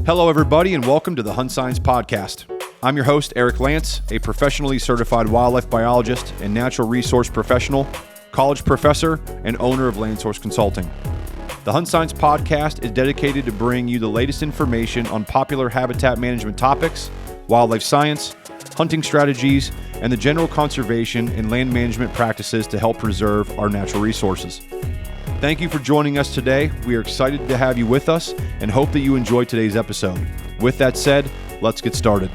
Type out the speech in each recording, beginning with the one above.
Hello, everybody, and welcome to the Hunt Science Podcast. I'm your host, Eric Lance, a professionally certified wildlife biologist and natural resource professional, college professor, and owner of Land Source Consulting. The Hunt Science Podcast is dedicated to bring you the latest information on popular habitat management topics, wildlife science, hunting strategies, and the general conservation and land management practices to help preserve our natural resources. Thank you for joining us today. We are excited to have you with us and hope that you enjoy today's episode. With that said, let's get started.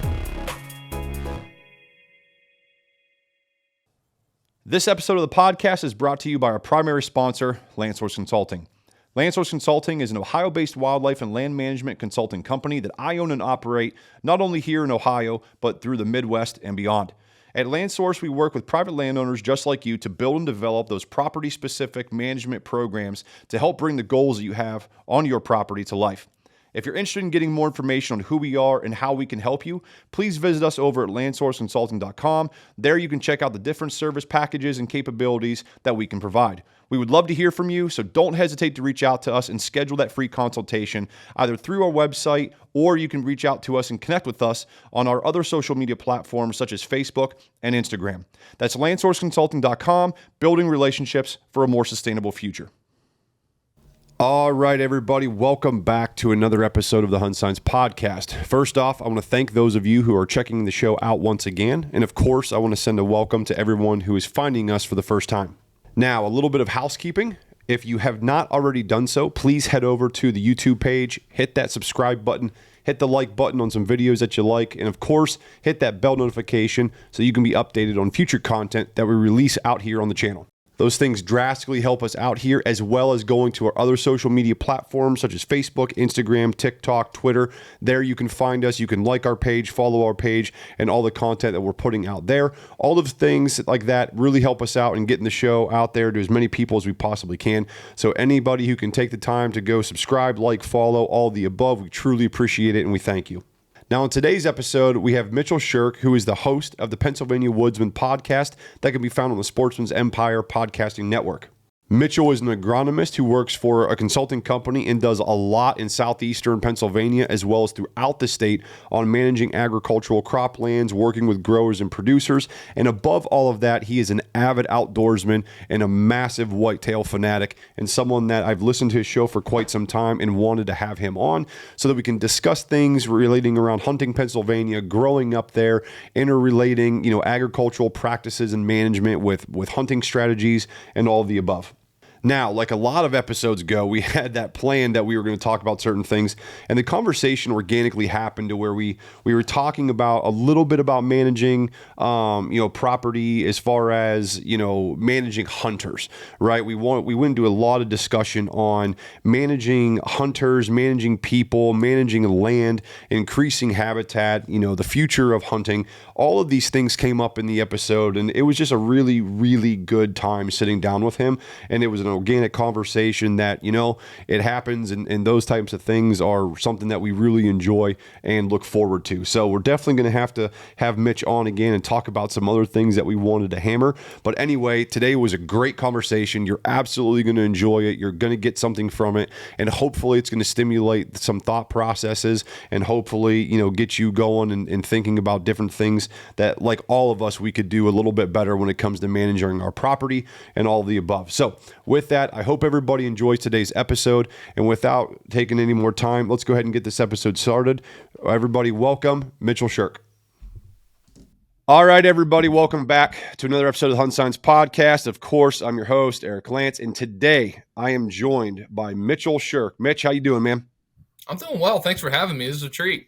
This episode of the podcast is brought to you by our primary sponsor, Land Source Consulting. Land Source Consulting is an Ohio-based wildlife and land management consulting company that I own and operate not only here in Ohio, but through the Midwest and beyond. At Land Source, we work with private landowners just like you to build and develop those property-specific management programs to help bring the goals that you have on your property to life. If you're interested in getting more information on who we are and how we can help you, please visit us over at landsourceconsulting.com. There you can check out the different service packages and capabilities that we can provide. We would love to hear from you, so don't hesitate to reach out to us and schedule that free consultation either through our website, or you can reach out to us and connect with us on our other social media platforms such as Facebook and Instagram. That's landsourceconsulting.com, building relationships for a more sustainable future. All right, everybody, welcome back to another episode of the Hunt Science Podcast. First off, I want to thank those of you who are checking the show out once again. And of course, I want to send a welcome to everyone who is finding us for the first time. Now, a little bit of housekeeping. If you have not already done so, please head over to the YouTube page, hit that subscribe button, hit the like button on some videos that you like, and of course, hit that bell notification so you can be updated on future content that we release out here on the channel. Those things drastically help us out here, as well as going to our other social media platforms such as Facebook, Instagram, TikTok, Twitter. There you can find us. You can like our page, follow our page, and all the content that we're putting out there. All of things like that really help us out in getting the show out there to as many people as we possibly can. So anybody who can take the time to go subscribe, like, follow, all the above, we truly appreciate it and we thank you. Now, in today's episode, we have Mitch Shirk, who is the host of the Pennsylvania Woodsman Podcast that can be found on the Sportsman's Empire Podcasting Network. Mitchell is an agronomist who works for a consulting company and does a lot in southeastern Pennsylvania as well as throughout the state on managing agricultural croplands, working with growers and producers. And above all of that, he is an avid outdoorsman and a massive whitetail fanatic, and someone that I've listened to his show for quite some time and wanted to have him on so that we can discuss things relating around hunting Pennsylvania, growing up there, interrelating, agricultural practices and management with hunting strategies and all of the above. Now, like a lot of episodes ago, we had that plan that we were going to talk about certain things, and the conversation organically happened to where we were talking about a little bit about managing, property as far as, managing hunters, right? We went into a lot of discussion on managing hunters, managing people, managing land, increasing habitat, the future of hunting. All of these things came up in the episode, and it was just a really, really good time sitting down with him, and it was an organic conversation that, it happens, and those types of things are something that we really enjoy and look forward to. So we're definitely going to have Mitch on again and talk about some other things that we wanted to hammer. But anyway, today was a great conversation. You're absolutely going to enjoy it. You're going to get something from it, and hopefully it's going to stimulate some thought processes and hopefully, get you going and thinking about different things that, like all of us, we could do a little bit better when it comes to managing our property and all of the above. So with that, I hope everybody enjoys today's episode. And without taking any more time, let's go ahead and get this episode started. Everybody, welcome Mitch Shirk. All right, everybody, welcome back to another episode of the Hunt Science Podcast. Of course, I'm your host, Eric Lance, and today I am joined by Mitch Shirk. Mitch, how you doing, man? I'm doing well. Thanks for having me. This is a treat.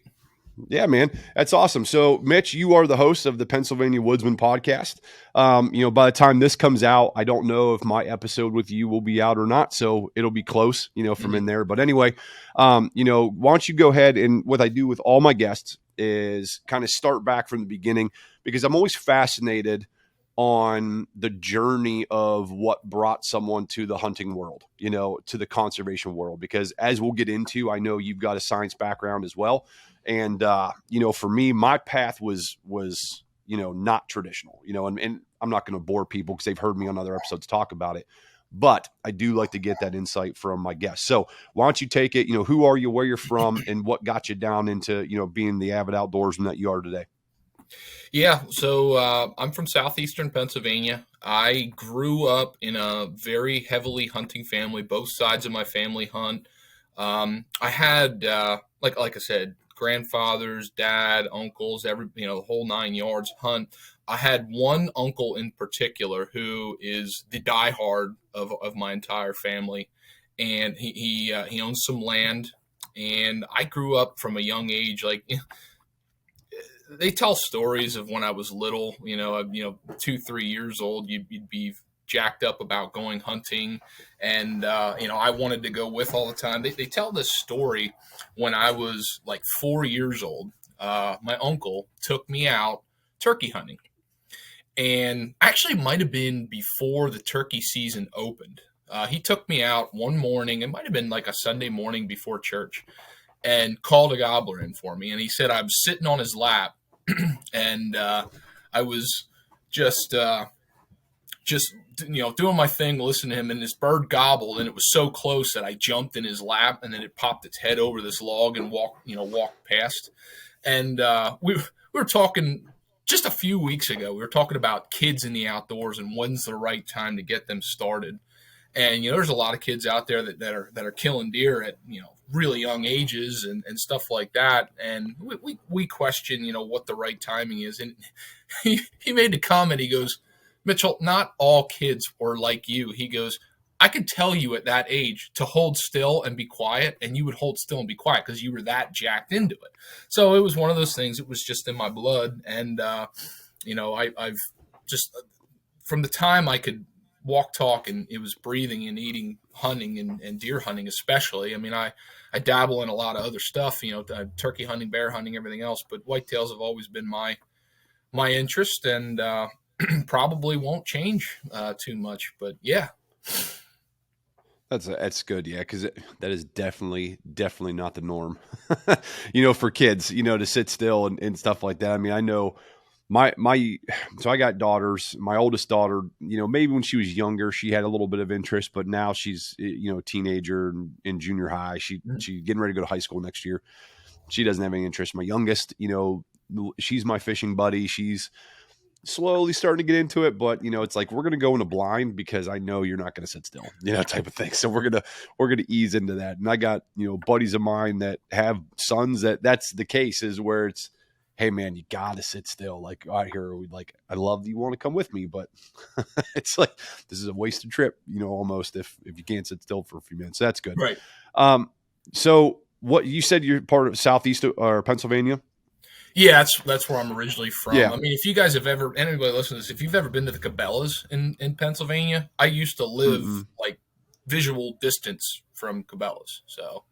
Yeah, man. That's awesome. So, Mitch, you are the host of the Pennsylvania Woodsman Podcast. By the time this comes out, I don't know if my episode with you will be out or not. So it'll be close, from in there. But anyway, why don't you go ahead, and what I do with all my guests is kind of start back from the beginning, because I'm always fascinated on the journey of what brought someone to the hunting world, to the conservation world, because as we'll get into, I know you've got a science background as well. And, for me, my path was not traditional, and I'm not going to bore people because they've heard me on other episodes talk about it. but I do like to get that insight from my guests. So why don't you take it, who are you, where you're from, and what got you down into, being the avid outdoorsman that you are today? Yeah, so I'm from southeastern Pennsylvania. I grew up in a very heavily hunting family. Both sides of my family hunt. I had, like I said, grandfathers, dad, uncles, the whole 9 yards hunt. I had one uncle in particular who is the diehard of my entire family, and he owns some land. And I grew up from a young age, like they tell stories of when I was little, 2, 3 years old, you'd be jacked up about going hunting. And, I wanted to go with all the time. They tell this story when I was like 4 years old. My uncle took me out turkey hunting, and actually might have been before the turkey season opened. He took me out one morning. It might have been like a Sunday morning before church, and called a gobbler in for me. And he said I was sitting on his lap, and I was just doing my thing, listening to him, and this bird gobbled, and it was so close that I jumped in his lap, and then it popped its head over this log and walked past. And we were talking just a few weeks ago. We were talking about kids in the outdoors and when's the right time to get them started. And there's a lot of kids out there that are killing deer at really young ages and stuff like that. And we question what the right timing is. And he made the comment. He goes, Mitchell, not all kids were like you. He goes, I could tell you at that age to hold still and be quiet, and you would hold still and be quiet because you were that jacked into it. So it was one of those things. It was just in my blood. And I've just from the time I could walk, talk, and it was breathing and eating, hunting and deer hunting especially. I mean, I dabble in a lot of other stuff, turkey hunting, bear hunting, everything else, but whitetails have always been my interest, and probably won't change too much. But yeah. That's good, yeah, because that is definitely not the norm, for kids, to sit still and stuff like that. I mean, I know so I got daughters. My oldest daughter, maybe when she was younger, she had a little bit of interest, but now she's, a teenager in junior high. She's getting ready to go to high school next year. She doesn't have any interest. My youngest, she's my fishing buddy. She's slowly starting to get into it, but it's like, we're going to go in a blind because I know you're not going to sit still, type of thing. So we're going to ease into that. And I got, buddies of mine that have sons that's the case, is where it's, hey man, you got to sit still. Like out here, I love that you want to come with me, but it's like, this is a wasted trip, almost if you can't sit still for a few minutes. So that's good. Right. So what you said, you're part of Southeast or Pennsylvania? Yeah, that's where I'm originally from. Yeah. I mean, if you guys have ever, anybody listen to this, if you've ever been to the Cabela's in Pennsylvania, I used to live like visual distance from Cabela's. So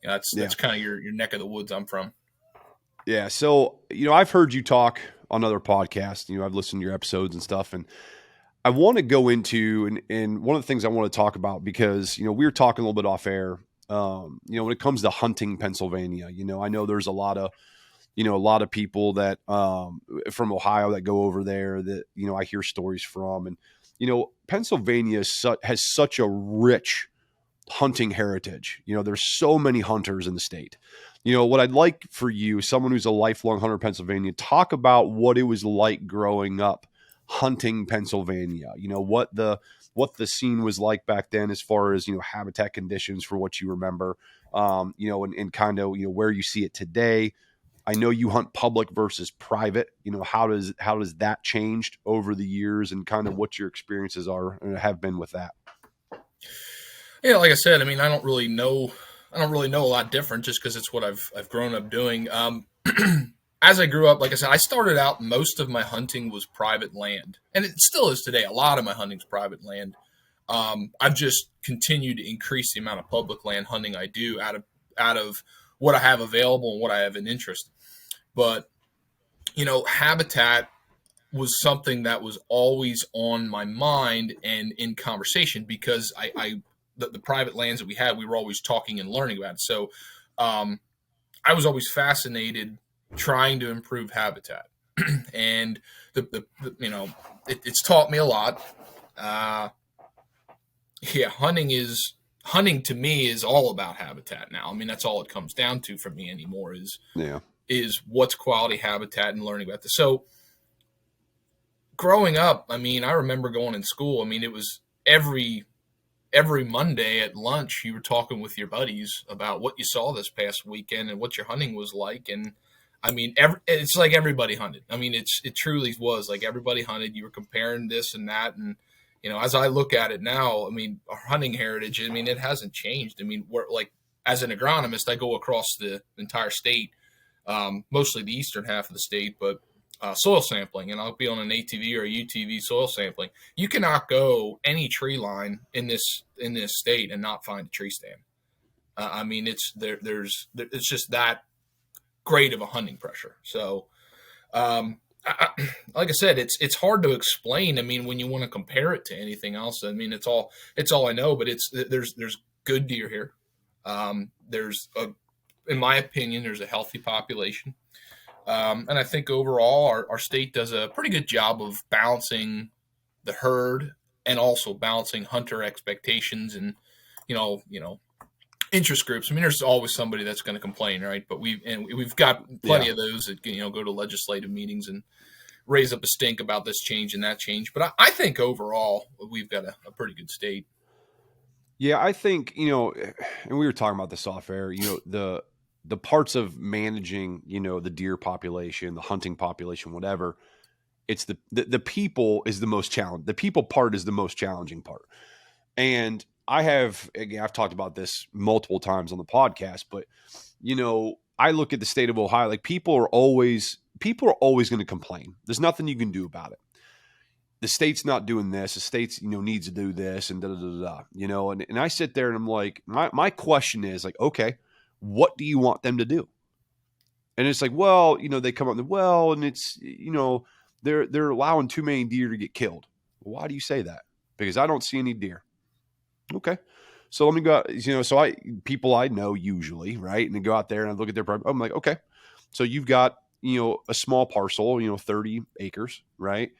that's kind of your neck of the woods I'm from. Yeah. So, I've heard you talk on other podcasts, I've listened to your episodes and stuff, and I want to go into, and one of the things I want to talk about, because, we were talking a little bit off air, when it comes to hunting Pennsylvania, I know there's a lot of people that, from Ohio that go over there that, I hear stories from, and, Pennsylvania has such a rich hunting heritage. There's so many hunters in the state. What I'd like for you, someone who's a lifelong hunter in Pennsylvania, talk about what it was like growing up hunting Pennsylvania. What the scene was like back then, as far as, habitat conditions for what you remember, and kind of, where you see it today. I know you hunt public versus private. How does that changed over the years, and kind of what your experiences are and have been with that? Yeah, like I said, I mean, I don't really know a lot different, just because it's what I've grown up doing. As I grew up, like I said, I started out, most of my hunting was private land, and it still is today. A lot of my hunting is private land. I've just continued to increase the amount of public land hunting I do out of what I have available and what I have an interest. But, habitat was something that was always on my mind and in conversation, because the private lands that we had, we were always talking and learning about it. So I was always fascinated trying to improve habitat. And it's taught me a lot. Yeah, hunting to me is all about habitat now. I mean, that's all it comes down to for me anymore Yeah. is what's quality habitat and learning about this. So growing up, I mean, I remember going in school. I mean, it was every Monday at lunch, you were talking with your buddies about what you saw this past weekend and what your hunting was like. And I mean, it's like everybody hunted. I mean, it truly was like everybody hunted. You were comparing this and that. And, as I look at it now, I mean, our hunting heritage, I mean, it hasn't changed. I mean, we're like, as an agronomist, I go across the entire state, mostly the eastern half of the state, but soil sampling, and I'll be on an ATV or a UTV soil sampling. You cannot go any tree line in this state and not find a tree stand. I mean, it's just that great of a hunting pressure. So, like I said, it's hard to explain. I mean, when you want to compare it to anything else, I mean, it's all I know. But there's good deer here. In my opinion, there's a healthy population. And I think overall our state does a pretty good job of balancing the herd and also balancing hunter expectations and, interest groups. I mean, there's always somebody that's going to complain, right? But we've got plenty of those that, go to legislative meetings and raise up a stink about this change and that change. But I think overall we've got a pretty good state. Yeah, I think, and we were talking about this off air, the parts of managing, the deer population, the hunting population, whatever, it's the people is the most challenge. The people part is the most challenging part. And I've talked about this multiple times on the podcast, but I look at the state of Ohio, like people are always going to complain. There's nothing you can do about it. The state's not doing this. The state's, needs to do this and and I sit there and I'm like, my question is like, okay, what do you want them to do? And it's like, well, they come up and it's, they're allowing too many deer to get killed. Well, why do you say that? Because I don't see any deer. Okay. So let me go, so people I know usually, right. And they go out there and I look at their property. I'm like, okay. So you've got, a small parcel, 30 acres, right?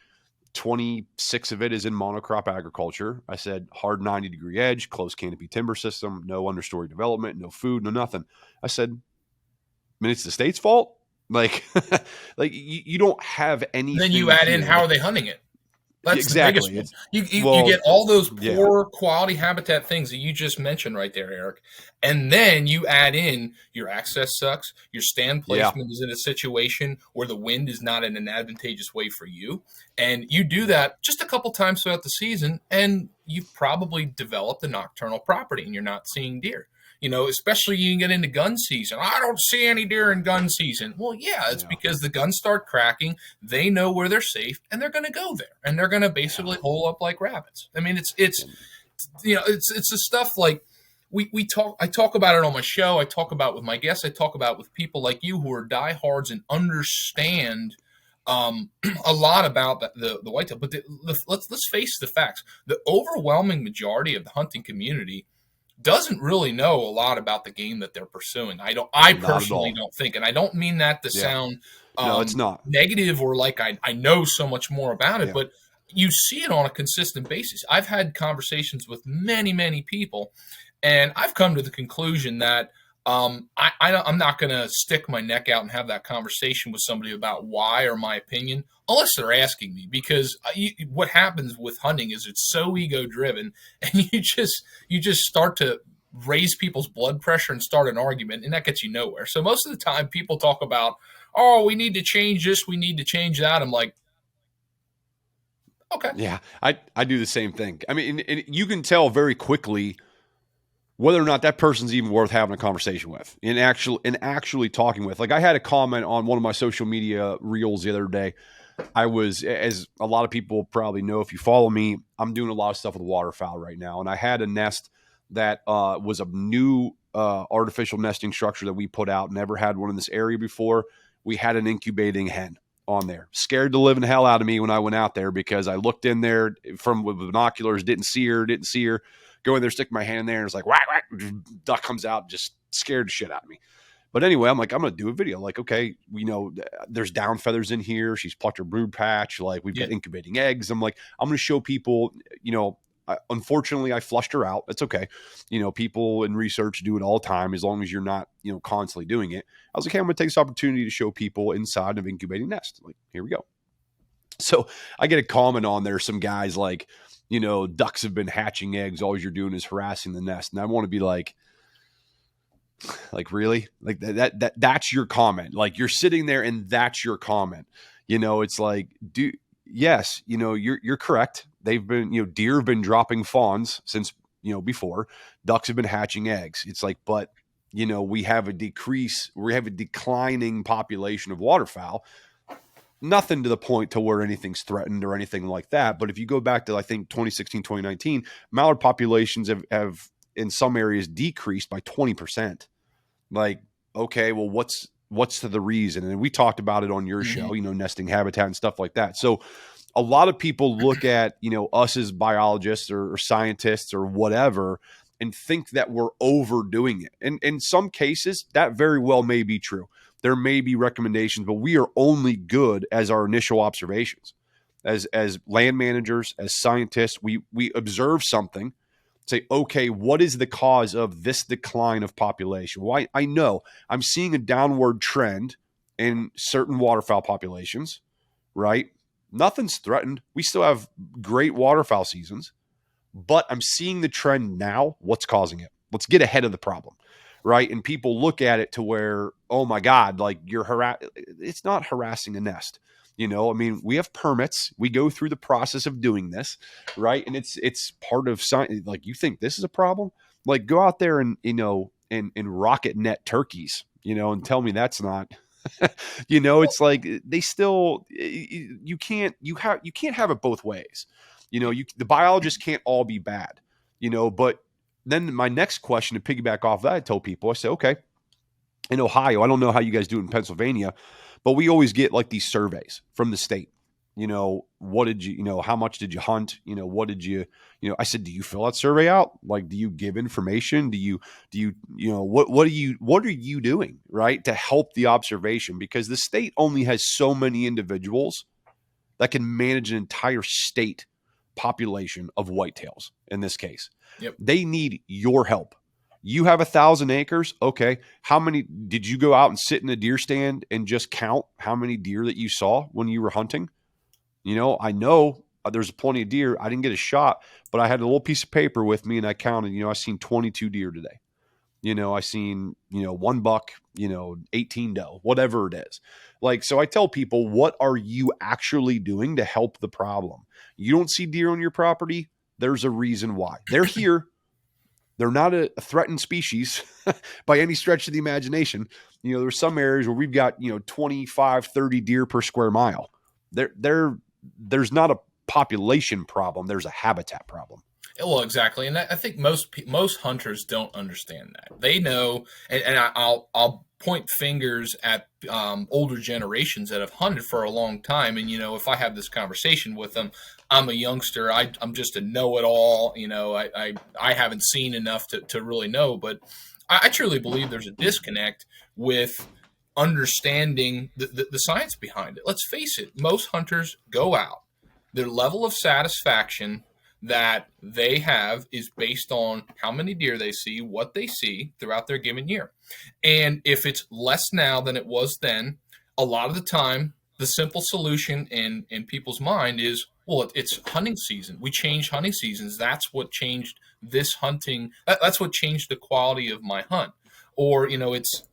26 of it is in monocrop agriculture. I said hard 90-degree edge, close canopy timber system, no understory development, no food, no nothing. I said, I mean, it's the state's fault. Like, like you don't have anything. Then you add in, how are they hunting it? That's exactly. The biggest one. You get all those poor quality habitat things that you just mentioned right there, Eric. And then you add in your access sucks, your stand placement is in a situation where the wind is not in an advantageous way for you. And you do that just a couple times throughout the season, and you've probably developed a nocturnal property and you're not seeing deer. Especially you can get into gun season. I don't see any deer in gun season. Well, it's because the guns start cracking. They know where they're safe, and they're going to go there, and they're going to basically hole up like rabbits. I mean, it's the stuff like I talk about it on my show. I talk about with my guests. I talk about with people like you who are diehards and understand a lot about the whitetail. But let's face the facts. The overwhelming majority of the hunting community doesn't really know a lot about the game that they're pursuing. I personally don't think, and I don't mean that to sound no, it's not negative or like I know so much more about it, but you see it on a consistent basis. I've had conversations with many, many people, and I've come to the conclusion that I'm not going to stick my neck out and have that conversation with somebody about why or my opinion, unless they're asking me, because what happens with hunting is it's so ego driven, and you just start to raise people's blood pressure and start an argument, and that gets you nowhere. So most of the time people talk about, oh, we need to change this, we need to change that. I'm like, okay. Yeah, I do the same thing. I mean, and you can tell very quickly whether or not that person's even worth having a conversation with and actually talking with. Like I had a comment on one of my social media reels the other day. I was, as a lot of people probably know, if you follow me, I'm doing a lot of stuff with waterfowl right now. And I had a nest that was a new artificial nesting structure that we put out. Never had one in this area before. We had an incubating hen on there. Scared the living hell out of me when I went out there because I looked in there with binoculars, didn't see her. Go in there, stick my hand in there, and it's like, whack, whack. Duck comes out, just scared the shit out of me. But anyway, I'm like, I'm going to do a video. Like, okay, we know there's down feathers in here. She's plucked her brood patch. Like, we've got incubating eggs. I'm like, I'm going to show people, unfortunately, I flushed her out. It's okay. People in research do it all the time as long as you're not, constantly doing it. I was like, hey, I'm going to take this opportunity to show people inside of incubating nest. Like, here we go. So I get a comment on there. Some guys like, ducks have been hatching eggs. All you're doing is harassing the nest. And I want to be like really? Like that's your comment. Like you're sitting there and that's your comment. It's like, yes, you're correct. They've been, deer have been dropping fawns since, before. Ducks have been hatching eggs. It's like, but, we have a declining population of waterfowl. Nothing to the point to where anything's threatened or anything like that. But if you go back to, I think, 2016, 2019, mallard populations have in some areas decreased by 20%. Like, okay, well, what's the reason? And we talked about it on your show, nesting habitat and stuff like that. So a lot of people look at, us as biologists or scientists or whatever and think that we're overdoing it. And in some cases, that very well may be true. There may be recommendations, but we are only good as our initial observations. As land managers, as scientists, we observe something, say, okay, what is the cause of this decline of population? Well, I know I'm seeing a downward trend in certain waterfowl populations, right? Nothing's threatened. We still have great waterfowl seasons, but I'm seeing the trend now. What's causing it? Let's get ahead of the problem, right? And people look at it to where, oh my God, like it's not harassing a nest. We have permits. We go through the process of doing this, right? And it's part of science. Like, you think this is a problem? Like, go out there and, and rocket net turkeys, and tell me that's not, it's like they still, you can't have it both ways. The biologists can't all be bad, but then my next question to piggyback off that, I tell people, I say, okay, in Ohio, I don't know how you guys do it in Pennsylvania, but we always get like these surveys from the state. What did you, how much did you hunt? What did you, I said, do you fill that survey out? Like, do you give information? Do you, what are you doing, right, to help the observation? Because the state only has so many individuals that can manage an entire state population of whitetails in this case. Yep. They need your help. You have 1,000 acres. Okay. How many did you go out and sit in a deer stand and just count how many deer that you saw when you were hunting? I know there's plenty of deer. I didn't get a shot, but I had a little piece of paper with me and I counted, I seen 22 deer today. I seen, 1 buck, 18 doe, whatever it is. Like, so I tell people, what are you actually doing to help the problem? You don't see deer on your property. There's a reason why. They're here. They're not a threatened species by any stretch of the imagination. There's some areas where we've got, 25, 30 deer per square mile. There's not a population problem. There's a habitat problem. Well, exactly. And I think most hunters don't understand that. They know, and I'll point fingers at older generations that have hunted for a long time. And, if I have this conversation with them, I'm a youngster. I'm just a know-it-all. I haven't seen enough to really know. But I truly believe there's a disconnect with understanding the science behind it. Let's face it. Most hunters go out. Their level of satisfaction that they have is based on how many deer they see, what they see throughout their given year. And if it's less now than it was then, a lot of the time, the simple solution in people's mind is, well, it's hunting season. We changed hunting seasons. That's what changed this hunting. That's what changed the quality of my hunt. Or, it's,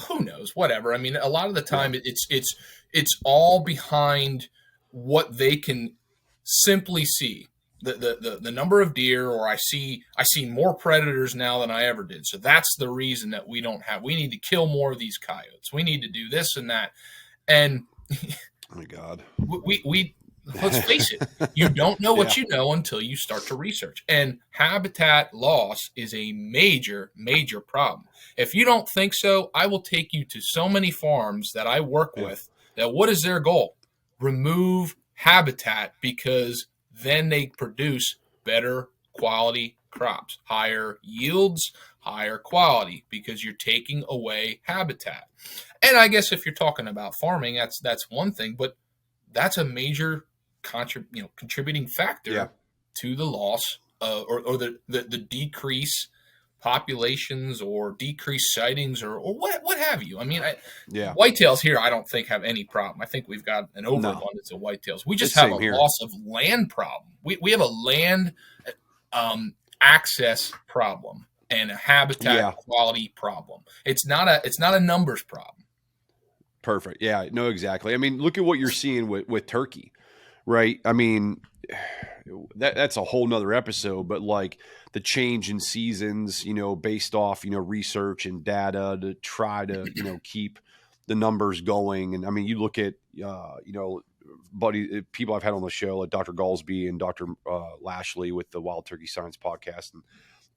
who knows, whatever. I mean, a lot of the time it's all behind what they can simply see. The number of deer, or I see more predators now than I ever did. So that's the reason that we need to kill more of these coyotes. We need to do this and that. And oh my God, we let's face it, you don't know what you know until you start to research. And habitat loss is a major, major problem. If you don't think so, I will take you to so many farms that I work with that what is their goal? Remove habitat, because then they produce better quality crops, higher yields, higher quality, because you're taking away habitat. And I guess if you're talking about farming, that's one thing, but that's a major contributing factor to the loss or the decrease populations or decreased sightings or what have you. I mean, Yeah. whitetails here, I don't think have any problem. I think we've got an overabundance of whitetails. We just have a loss of land problem. We have a land access problem and a habitat quality problem. It's not a numbers problem. Perfect. Yeah, no, exactly. I mean, look at what you're seeing with turkey, right? I mean, that's a whole nother episode, but like the change in seasons, based off, research and data to try to, keep the numbers going. And I mean, you look at, people I've had on the show, like Dr. Galsby and Dr. Lashley with the Wild Turkey Science podcast and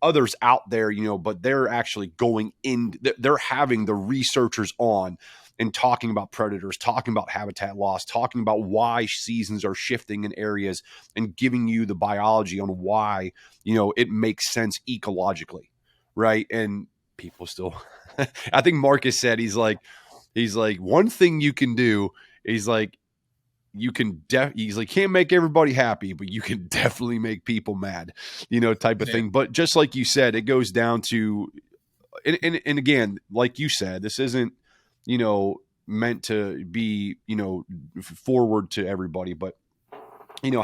others out there, but they're actually going in, they're having the researchers on and talking about predators, talking about habitat loss, talking about why seasons are shifting in areas and giving you the biology on why, it makes sense ecologically. Right. And people still, I think Marcus said, he's like, one thing you can do is like, he's like, can't make everybody happy, but you can definitely make people mad, type of thing. But just like you said, it goes down to, and again, like you said, this isn't, meant to be, forward to everybody, but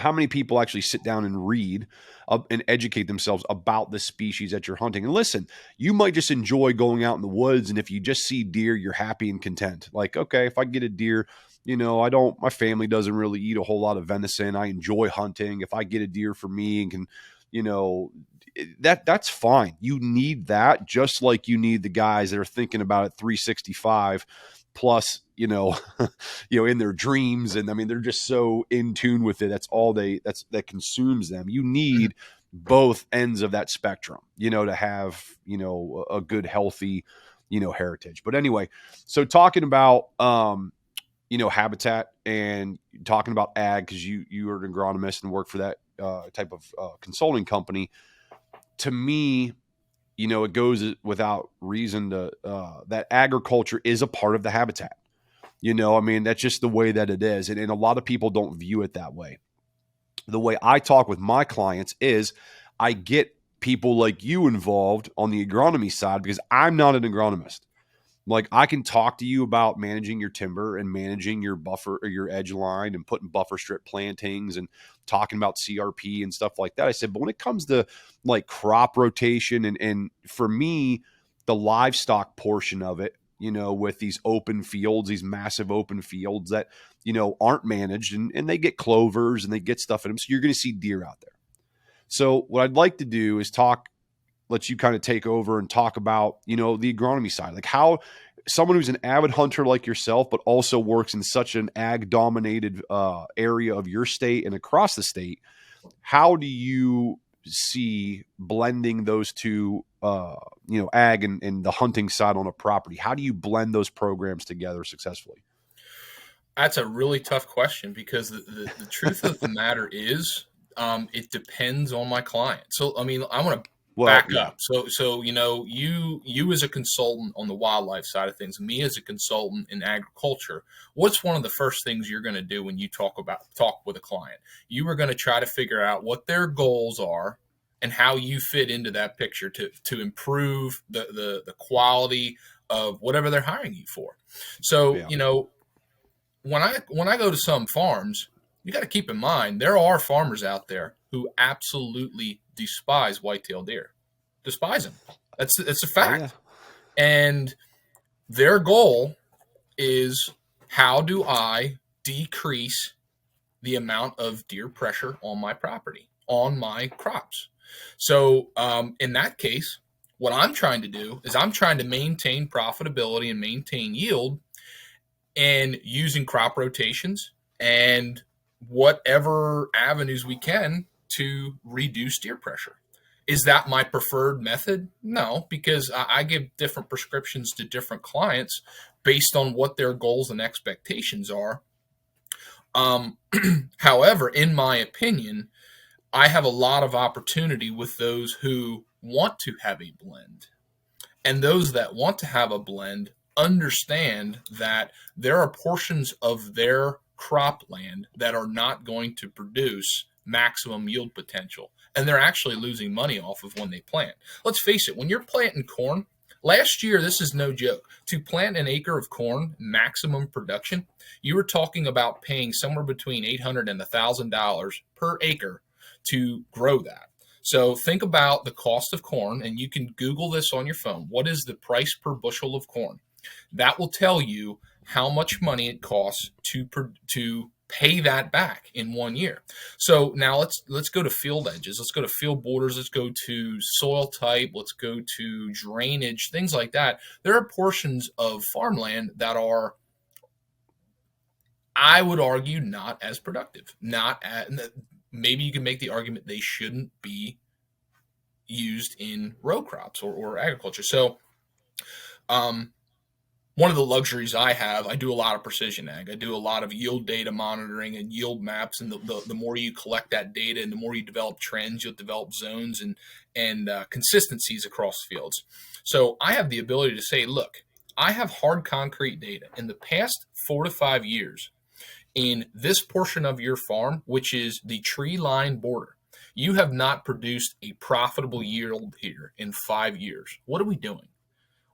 how many people actually sit down and read and educate themselves about the species that you're hunting? And listen, you might just enjoy going out in the woods. And if you just see deer, you're happy and content. Like, okay, if I get a deer, my family doesn't really eat a whole lot of venison. I enjoy hunting. If I get a deer for me and can, that's fine. You need that, just like you need the guys that are thinking about it 365 plus, in their dreams. And I mean, they're just so in tune with it. That's all that consumes them. You need both ends of that spectrum, to have, a good, healthy, heritage. But anyway, so talking about, habitat and talking about ag, because you are an agronomist and work for that type of consulting company. To me, it goes without reason to that agriculture is a part of the habitat. I mean, that's just the way that it is. And a lot of people don't view it that way. The way I talk with my clients is I get people like you involved on the agronomy side because I'm not an agronomist. Like, I can talk to you about managing your timber and managing your buffer or your edge line and putting buffer strip plantings and talking about CRP and stuff like that. I said, but when it comes to like crop rotation and for me, the livestock portion of it, with these open fields, these massive open fields that, aren't managed and they get clovers and they get stuff in them. So you're going to see deer out there. So what I'd like to do is let you kind of take over and talk about, the agronomy side, like how someone who's an avid hunter like yourself, but also works in such an ag dominated area of your state and across the state. How do you see blending those two, ag and the hunting side on a property? How do you blend those programs together successfully? That's a really tough question because the truth of the matter is, it depends on my client. So, I mean, I want to back up. So you as a consultant on the wildlife side of things, me as a consultant in agriculture, what's one of the first things you're going to do when you talk with a client? You are going to try to figure out what their goals are and how you fit into that picture to improve the quality of whatever they're hiring you for. So, when I go to some farms, you got to keep in mind, there are farmers out there who absolutely despise whitetail deer, despise them. It's a fact. Oh, yeah. And their goal is, how do I decrease the amount of deer pressure on my property, on my crops? So in that case, what I'm trying to do is I'm trying to maintain profitability and maintain yield and using crop rotations and whatever avenues we can to reduce deer pressure. Is that my preferred method? No, because I give different prescriptions to different clients based on what their goals and expectations are. However, in my opinion, I have a lot of opportunity with those who want to have a blend. And those that want to have a blend understand that there are portions of their cropland that are not going to produce maximum yield potential, and they're actually losing money off of when they plant. Let's face it, when you're planting corn, last year, this is no joke, to plant an acre of corn, maximum production, you were talking about paying somewhere between $800 and $1,000 per acre to grow that. So think about the cost of corn, and you can Google this on your phone. What is the price per bushel of corn? That will tell you how much money it costs to pay that back in 1 year. So now let's go to field edges. Let's go to field borders. Let's go to soil type. Let's go to drainage, things like that. There are portions of farmland that are, I would argue, not as productive. Maybe you can make the argument they shouldn't be used in row crops or agriculture. So, one of the luxuries I have, I do a lot of precision ag. I do a lot of yield data monitoring and yield maps. And the more you collect that data and the more you develop trends, you'll develop zones and consistencies across fields. So I have the ability to say, look, I have hard concrete data. In the past 4 to 5 years, in this portion of your farm, which is the tree line border, you have not produced a profitable yield here in 5 years. What are we doing?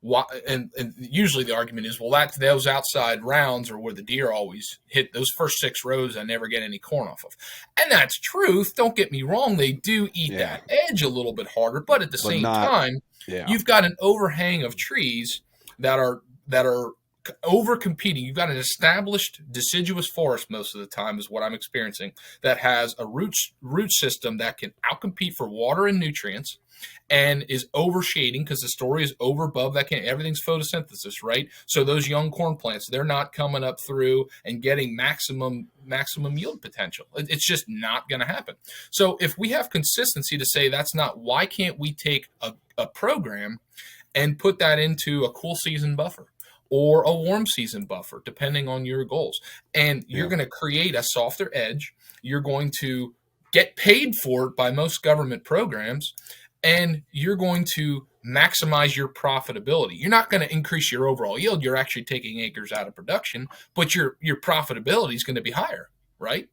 Why, and usually the argument is, well, that's those outside rounds are where the deer always hit. Those first 6 rows I never get any corn off of. And that's truth. Don't get me wrong. They do eat that edge a little bit harder. But at the same time, you've got an overhang of trees that are over competing. You've got an established deciduous forest most of the time is what I'm experiencing that has a root system that can outcompete for water and nutrients and is overshading because the story is over above that. Everything's photosynthesis, right? So those young corn plants, they're not coming up through and getting maximum yield potential. It's just not going to happen. So if we have consistency to say that's not, why can't we take a program and put that into a cool season buffer or a warm season buffer, depending on your goals? And you're going to create a softer edge. You're going to get paid for it by most government programs, and you're going to maximize your profitability. You're not going to increase your overall yield. You're actually taking acres out of production, but your profitability is going to be higher, right?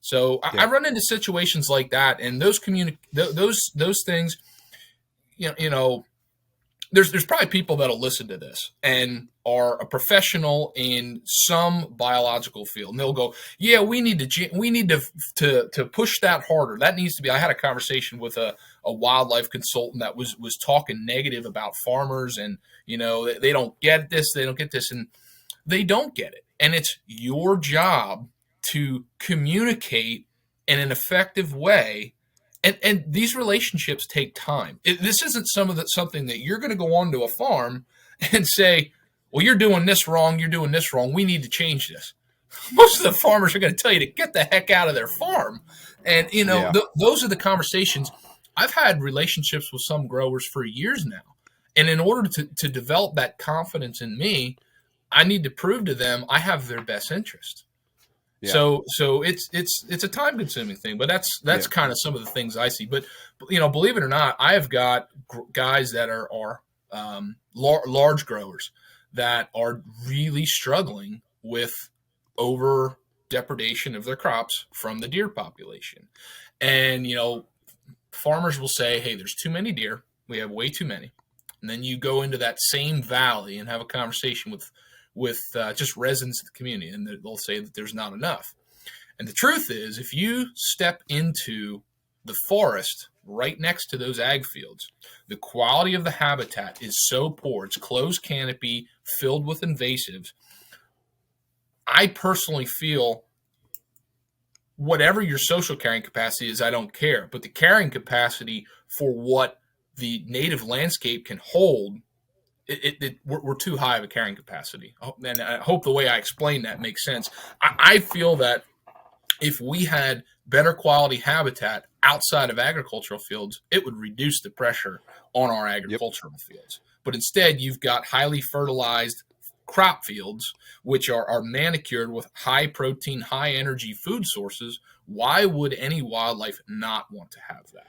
So I run into situations like that, and those things, you know, there's probably people that'll listen to this and are a professional in some biological field, and they'll go, "Yeah, we need to push that harder. That needs to be." I had a conversation with a wildlife consultant that was talking negative about farmers, and they don't get this, they don't get this, and they don't get it. And it's your job to communicate in an effective way. And these relationships take time. This isn't something that you're going to go onto a farm and say, well, you're doing this wrong, we need to change this. Most of the farmers are going to tell you to get the heck out of their farm. And, those are the conversations. I've had relationships with some growers for years now. And in order to develop that confidence in me, I need to prove to them I have their best interest. Yeah. So it's a time consuming thing, but that's kind of some of the things I see. But believe it or not, I have got guys that are large growers that are really struggling with over depredation of their crops from the deer population. And farmers will say, hey, there's too many deer, we have way too many. And then you go into that same valley and have a conversation with just residents of the community, and they'll say that there's not enough. And the truth is, if you step into the forest right next to those ag fields, the quality of the habitat is so poor. It's closed canopy filled with invasives. I personally feel whatever your social carrying capacity is, I don't care. But the carrying capacity for what the native landscape can hold, we're too high of a carrying capacity. And I hope the way I explain that makes sense. I feel that if we had better quality habitat outside of agricultural fields, it would reduce the pressure on our agricultural fields. But instead, you've got highly fertilized crop fields, which are manicured with high protein, high energy food sources. Why would any wildlife not want to have that?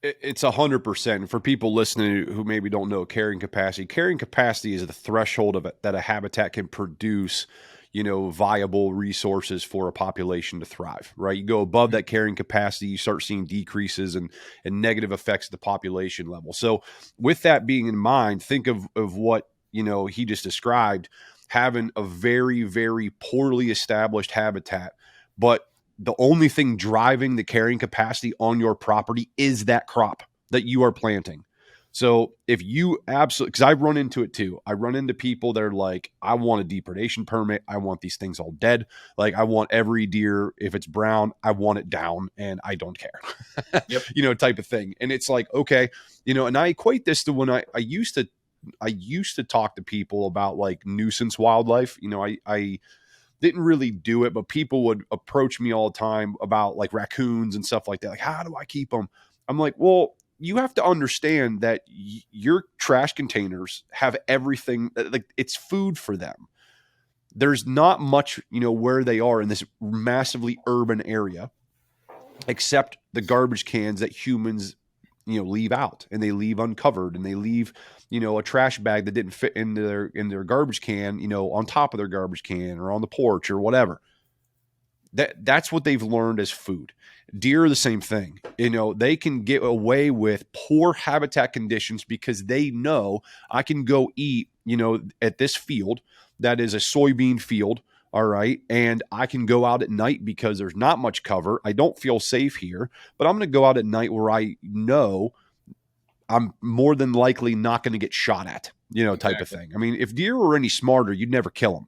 It's 100%. For people listening who maybe don't know carrying capacity is the threshold of it that a habitat can produce viable resources for a population to thrive, right? You go above that carrying capacity, you start seeing decreases and negative effects at the population level. So with that being in mind, think of what, he just described, having a very, very poorly established habitat, but the only thing driving the carrying capacity on your property is that crop that you are planting. So if you absolutely, because I've run into it too. I run into people that are like, I want a depredation permit. I want these things all dead. Like I want every deer, if it's brown, I want it down and I don't care, Yep. type of thing. And it's like, okay, and I equate this to when I used to talk to people about like nuisance wildlife. I didn't really do it, but people would approach me all the time about like raccoons and stuff like that. Like, how do I keep them? I'm like, well, you have to understand that your trash containers have everything, like it's food for them. There's not much, where they are in this massively urban area, except the garbage cans that humans, leave out, and they leave uncovered, and they leave, a trash bag that didn't fit into their garbage can, on top of their garbage can or on the porch or whatever. That's what they've learned as food. Deer are the same thing. They can get away with poor habitat conditions because they know I can go eat, at this field that is a soybean field. All right. And I can go out at night because there's not much cover. I don't feel safe here, but I'm going to go out at night where I know I'm more than likely not going to get shot at, type of thing. I mean, if deer were any smarter, you'd never kill them.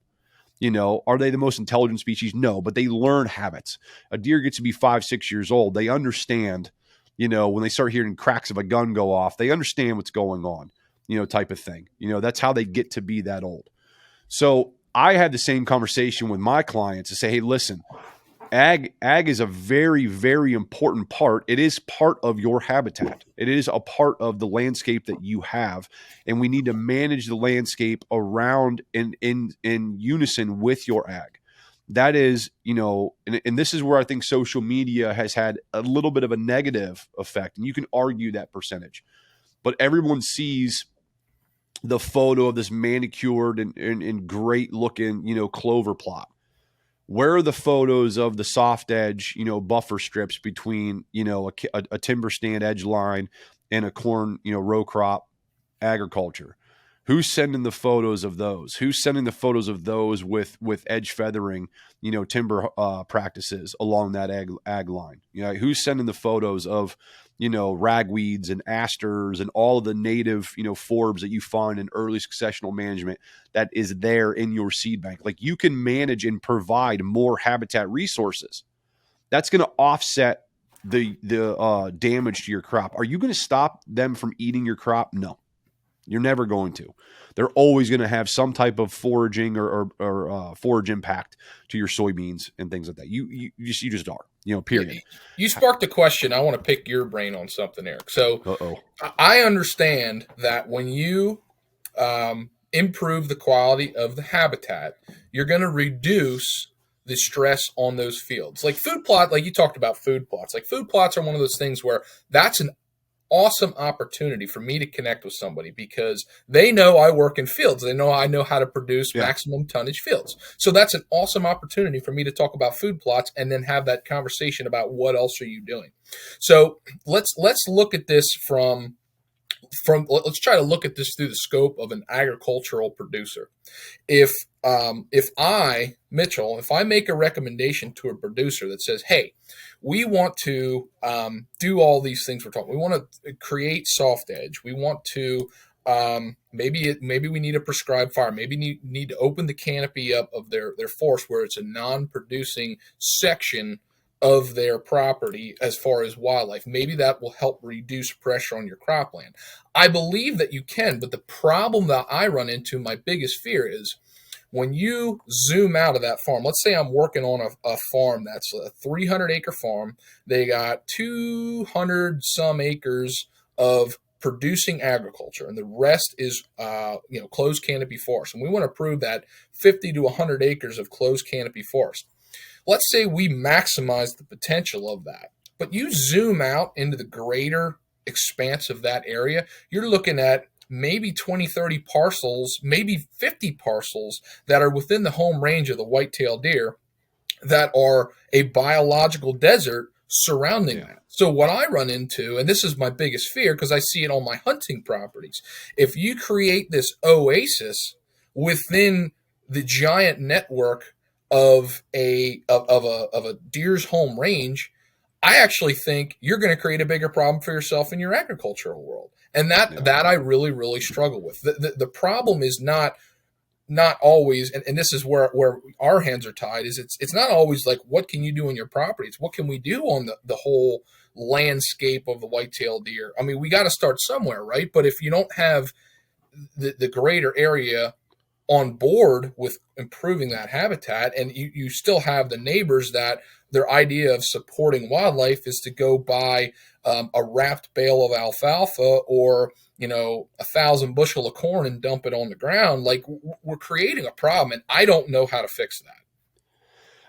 Are they the most intelligent species? No, but they learn habits. A deer gets to be 5-6 years old. They understand, when they start hearing cracks of a gun go off, they understand what's going on, type of thing. That's how they get to be that old. So I had the same conversation with my clients to say, hey, listen, ag is a very, very important part. It is part of your habitat. It is a part of the landscape that you have. And we need to manage the landscape around in unison with your ag. That is, and this is where I think social media has had a little bit of a negative effect. And you can argue that percentage. But everyone sees the photo of this manicured and great looking, clover plot. Where are the photos of the soft edge, buffer strips between, a timber stand edge line and a corn, row crop agriculture? Who's sending the photos of those? Who's sending the photos of those with edge feathering, timber practices along that ag line? Who's sending the photos of, ragweeds and asters and all of the native, forbs that you find in early successional management that is there in your seed bank? Like you can manage and provide more habitat resources. That's going to offset the damage to your crop. Are you going to stop them from eating your crop? No. You're never going to. They're always going to have some type of foraging or forage impact to your soybeans and things like that. You just are, period. You sparked a question. I want to pick your brain on something, Eric. So I understand that when you improve the quality of the habitat, you're going to reduce the stress on those fields. Like food plot, like you talked about food plots. Like food plots are one of those things where that's an awesome opportunity for me to connect with somebody because they know I work in fields. They know I know how to produce maximum tonnage fields. So that's an awesome opportunity for me to talk about food plots and then have that conversation about what else are you doing. So let's look at this let's try to look at this through the scope of an agricultural producer. If I, Mitchell, if I make a recommendation to a producer that says, hey, we want to do all these things we're talking. We want to create soft edge. We want to maybe we need a prescribed fire. Maybe need to open the canopy up of their forest where it's a non-producing section of their property as far as wildlife. Maybe that will help reduce pressure on your cropland. I believe that you can, but the problem that I run into, my biggest fear is when you zoom out of that farm. Let's say I'm working on a farm that's a 300-acre farm. They got 200 some acres of producing agriculture, and the rest is closed canopy forest. And we want to prove that 50 to 100 acres of closed canopy forest. Let's say we maximize the potential of that, but you zoom out into the greater expanse of that area, you're looking at maybe 20, 30 parcels, maybe 50 parcels that are within the home range of the white-tailed deer that are a biological desert surrounding that. So what I run into, and this is my biggest fear because I see it on my hunting properties, if you create this oasis within the giant network of a deer's home range, I actually think you're going to create a bigger problem for yourself in your agricultural world. And that I really, really struggle with. The problem is not always, and this is where our hands are tied, is it's not always like, what can you do on your properties? What can we do on the whole landscape of the white-tailed deer? I mean, we got to start somewhere, right? But if you don't have the greater area on board with improving that habitat, and you still have the neighbors that their idea of supporting wildlife is to go buy a wrapped bale of alfalfa or 1,000 bushel of corn and dump it on the ground, like, we're creating a problem, and I don't know how to fix that.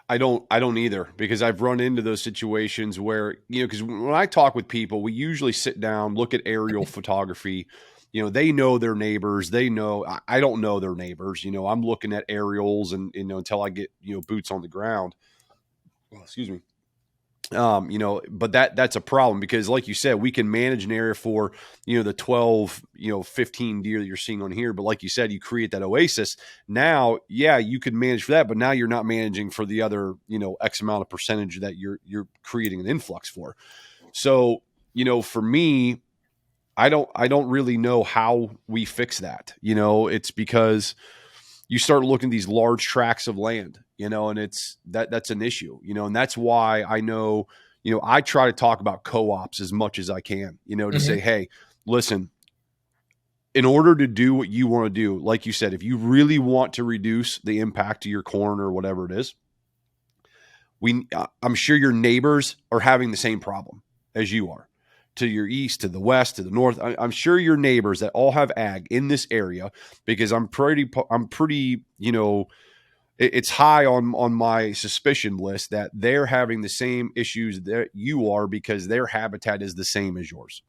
I don't either, because I've run into those situations where, because when I talk with people, we usually sit down, look at aerial photography. They know their neighbors. They know, I don't know their neighbors. I'm looking at aerials and, until I get, boots on the ground. Well, excuse me. But that's a problem, because like you said, we can manage an area for, the 12, 15 deer that you're seeing on here. But like you said, you create that oasis. Now, you could manage for that, but now you're not managing for the other, X amount of percentage that you're creating an influx for. So, for me, I don't really know how we fix that. It's because you start looking at these large tracts of land, and that's an issue, and that's why I know, I try to talk about co-ops as much as I can, to say, hey, listen, in order to do what you want to do, like you said, if you really want to reduce the impact to your corn or whatever it is, I'm sure your neighbors are having the same problem as you are. To your east, to the west, to the north. I'm sure your neighbors that all have ag in this area, because I'm pretty, it's high on my suspicion list that they're having the same issues that you are, because their habitat is the same as yours.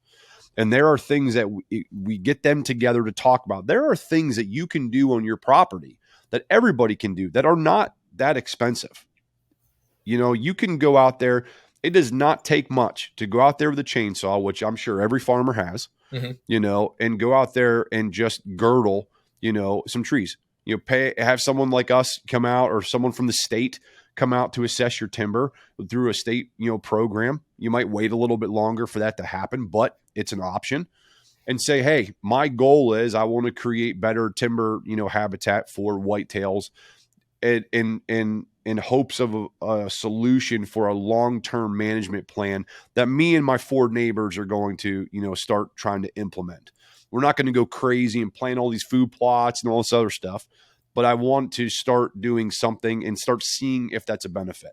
And there are things that we get them together to talk about. There are things that you can do on your property that everybody can do that are not that expensive. You can go out there. It does not take much to go out there with a chainsaw, which I'm sure every farmer has, and go out there and just girdle, some trees. Have someone like us come out, or someone from the state come out to assess your timber through a state, program. You might wait a little bit longer for that to happen, but it's an option. And say, hey, my goal is I want to create better timber, habitat for whitetails, in hopes of a solution for a long-term management plan that me and my 4 neighbors are going to, start trying to implement. We're not going to go crazy and plant all these food plots and all this other stuff, but I want to start doing something and start seeing if that's a benefit.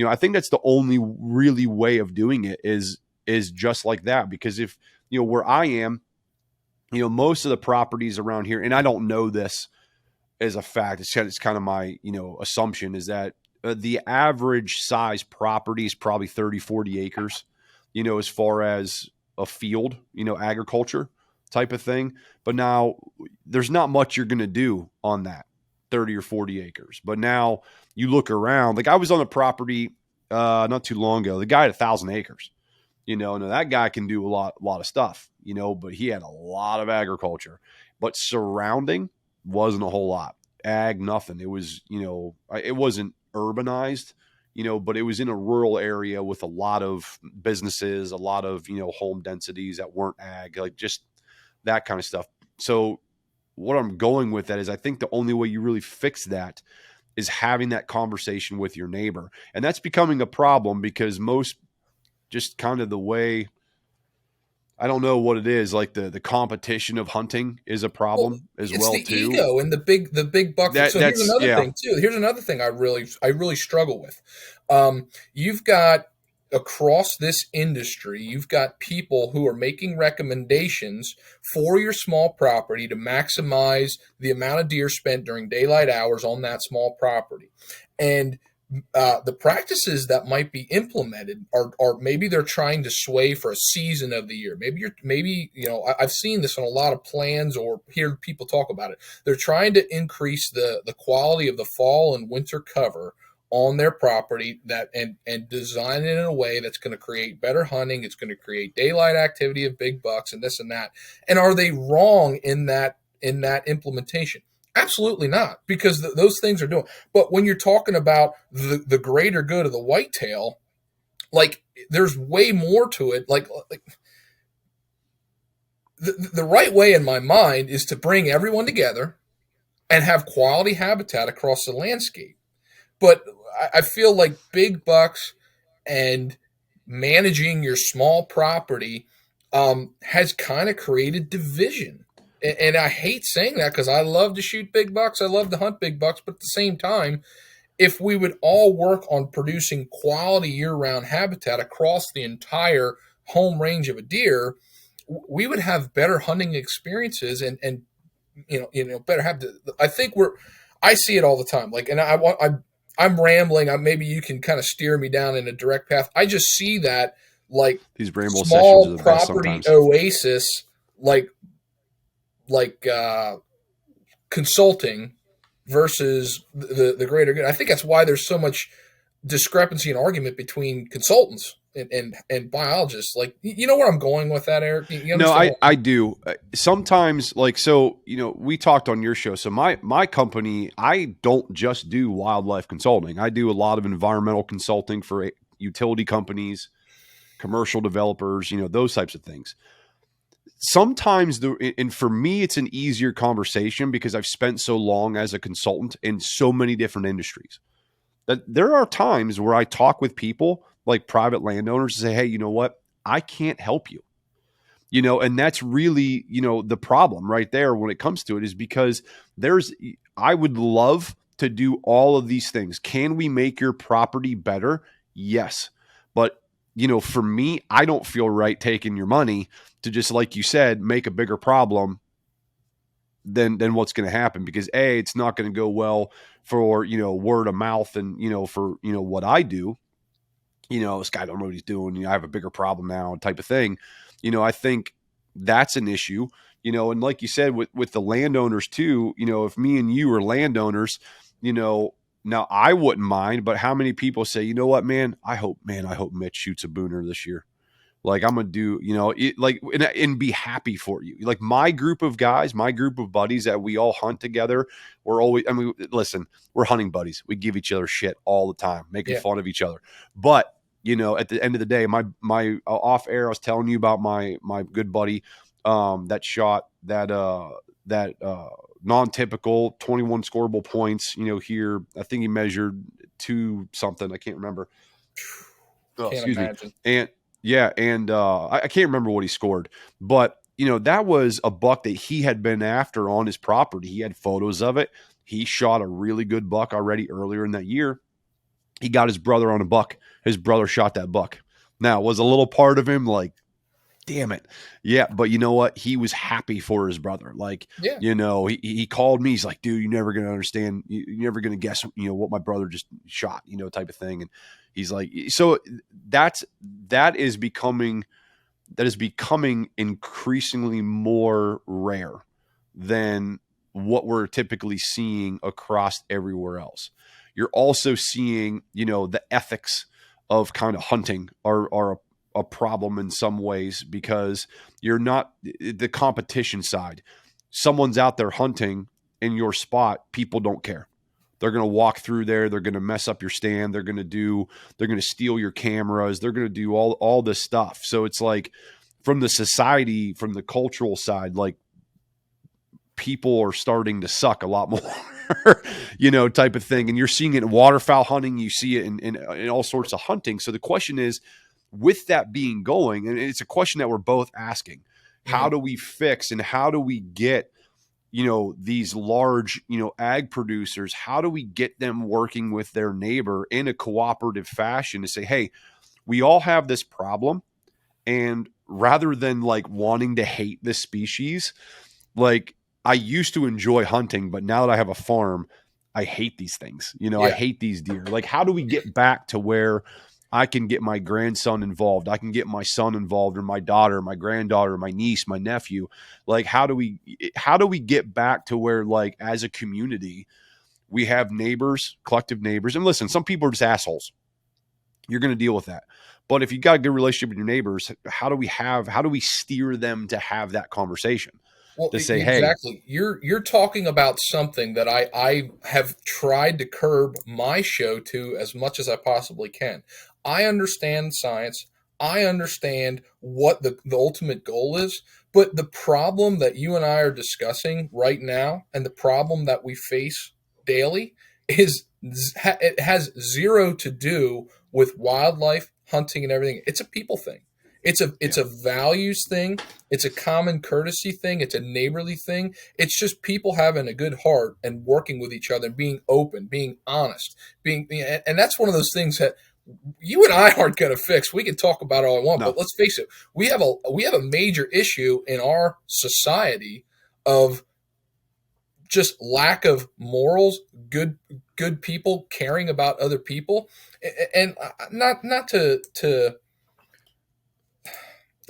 I think that's the only really way of doing it is just like that. Because if, where I am, most of the properties around here, and I don't know this as a fact, it's kind of my, assumption is that the average size property is probably 30, 40 acres, as far as a field, agriculture type of thing. But now there's not much you're going to do on that 30 or 40 acres. But now you look around, like I was on a property not too long ago, the guy had 1,000 acres, now that guy can do a lot of stuff, but he had a lot of agriculture, but surrounding wasn't a whole lot. Ag, nothing. It was, it wasn't urbanized, but it was in a rural area with a lot of businesses, a lot of, home densities that weren't ag, like just that kind of stuff. So what I'm going with that is I think the only way you really fix that is having that conversation with your neighbor. And that's becoming a problem because most just kind of the way, I don't know what it is, like the competition of hunting is a problem as well too. It's the ego and the big buck. So here's another thing too. Here's another thing I really struggle with. You've got across this industry, you've got people who are making recommendations for your small property to maximize the amount of deer spent during daylight hours on that small property. And the practices that might be implemented are maybe they're trying to sway for a season of the year. Maybe I've seen this in a lot of plans or hear people talk about it. They're trying to increase the quality of the fall and winter cover on their property and design it in a way that's going to create better hunting. It's going to create daylight activity of big bucks and this and that. And are they wrong in that implementation? Absolutely not, because those things are doing. But when you're talking about the greater good of the whitetail, like there's way more to it. Like the right way in my mind is to bring everyone together and have quality habitat across the landscape. But I feel like big bucks and managing your small property has kind of created division. And I hate saying that because I love to shoot big bucks. I love to hunt big bucks. But at the same time, if we would all work on producing quality year-round habitat across the entire home range of a deer, we would have better hunting experiences and better have the. I see it all the time. Like, and I'm rambling. Maybe you can kind of steer me down in a direct path. I just see that like these ramble small sessions are the best property sometimes. oasis, like consulting versus the greater good. I think that's why there's so much discrepancy and argument between consultants and biologists. Like, you know where I'm going with that, Eric? No, I do. Sometimes, we talked on your show. So my company, I don't just do wildlife consulting. I do a lot of environmental consulting for utility companies, commercial developers, those types of things. Sometimes and for me, it's an easier conversation because I've spent so long as a consultant in so many different industries that there are times where I talk with people like private landowners and say, hey, you know what? I can't help you, and that's really, the problem right there when it comes to it is because I would love to do all of these things. Can we make your property better? Yes. But for me, I don't feel right taking your money to just, like you said, make a bigger problem than what's going to happen, because it's not going to go well for, word of mouth and, for, what I do, this guy don't know what he's doing. I have a bigger problem now type of thing. I think that's an issue, and like you said, with the landowners too, if me and you are landowners, now I wouldn't mind, but how many people say, you know what, man, I hope Mitch shoots a booner this year. Like, I'm going to do, and be happy for you. Like, my group of guys, my group of buddies that we all hunt together, listen, we're hunting buddies. We give each other shit all the time, making fun of each other. But, at the end of the day, my off air, I was telling you about my good buddy that shot that non-typical 21 scoreable points, here. I think he measured 2 something. I can't remember. Can't imagine. Me. And I can't remember what he scored, but that was a buck that he had been after on his property. He had photos of it. He shot a really good buck already earlier in that year. He got his brother on a buck. His brother shot that buck. Now, was a little part of him like, damn it. Yeah. But you know what? He was happy for his brother. Like, he called me. He's like, dude, you're never going to understand. You're never going to guess, what my brother just shot, type of thing. And he's like, so that is becoming increasingly more rare than what we're typically seeing across everywhere else. You're also seeing, the ethics of kind of hunting are a problem in some ways, because you're not the competition side. Someone's out there hunting in your spot. People don't care. They're going to walk through there. They're going to mess up your stand. They're going to steal your cameras. They're going to do all this stuff. So it's like, from the society, from the cultural side, like, people are starting to suck a lot more, type of thing. And you're seeing it in waterfowl hunting. You see it in all sorts of hunting. So the question is, with that being going, and it's a question that we're both asking, how do we fix and how do we get, these large, ag producers, how do we get them working with their neighbor in a cooperative fashion to say, hey, we all have this problem. And rather than like wanting to hate this species, like, I used to enjoy hunting, but now that I have a farm, I hate these things. I Yeah. hate these deer. Like, how do we get back to where I can get my grandson involved? I can get my son involved, or my daughter, my granddaughter, my niece, my nephew. Like, how do we get back to where, like, as a community, we have neighbors, collective neighbors. And listen, some people are just assholes. You're going to deal with that. But if you got a good relationship with your neighbors, how do we steer them to have that conversation? Well, To say, exactly. hey, You're talking about something that I have tried to curb my show to as much as I possibly can. I understand science. I understand what the ultimate goal is, but the problem that you and I are discussing right now, and the problem that we face daily, it has zero to do with wildlife, hunting, and everything. It's a people thing. It's a values thing. It's a common courtesy thing. It's a neighborly thing. It's just people having a good heart and working with each other and being open, being honest, and that's one of those things that you and I aren't going to fix. We can talk about it all I want, but let's face it, we have a major issue in our society of just lack of morals, good people caring about other people, and not to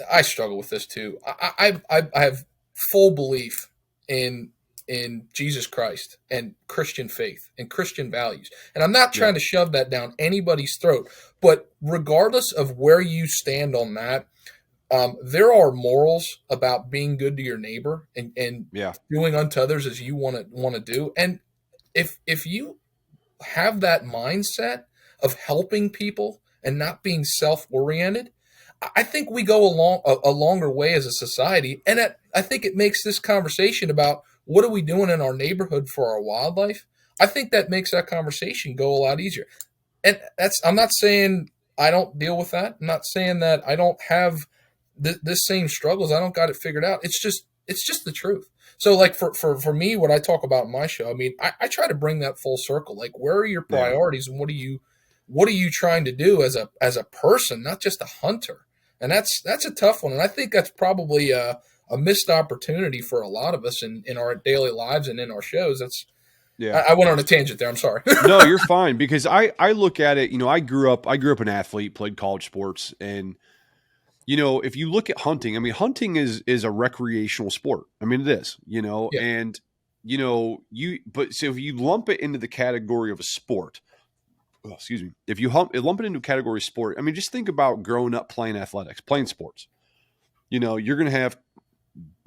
I struggle with this too. I have full belief in Jesus Christ and Christian faith and Christian values, and I'm not trying to shove that down anybody's throat. But regardless of where you stand on that, there are morals about being good to your neighbor and doing unto others as you want to do. And if you have that mindset of helping people and not being self-oriented, I think we go a longer way as a society. And I think it makes this conversation about what are we doing in our neighborhood for our wildlife, I think that makes that conversation go a lot easier. And I'm not saying I don't deal with that. I'm not saying that I don't have this same struggles. I don't got it figured out. It's just the truth. So like for me, what I talk about in my show, I mean, I try to bring that full circle. Like, where are your priorities and what are you trying to do as a person, not just a hunter? And that's a tough one. And I think that's probably a missed opportunity for a lot of us in our daily lives and in our shows. I went on a tangent there. I'm sorry. No, you're fine, because I look at it, I grew up an athlete, played college sports. And, if you look at hunting, I mean, hunting is a recreational sport. I mean, it is, and, but so if you lump it into the category of a sport, if you lump it into a category of sport, I mean, just think about growing up playing athletics, playing sports. You're going to have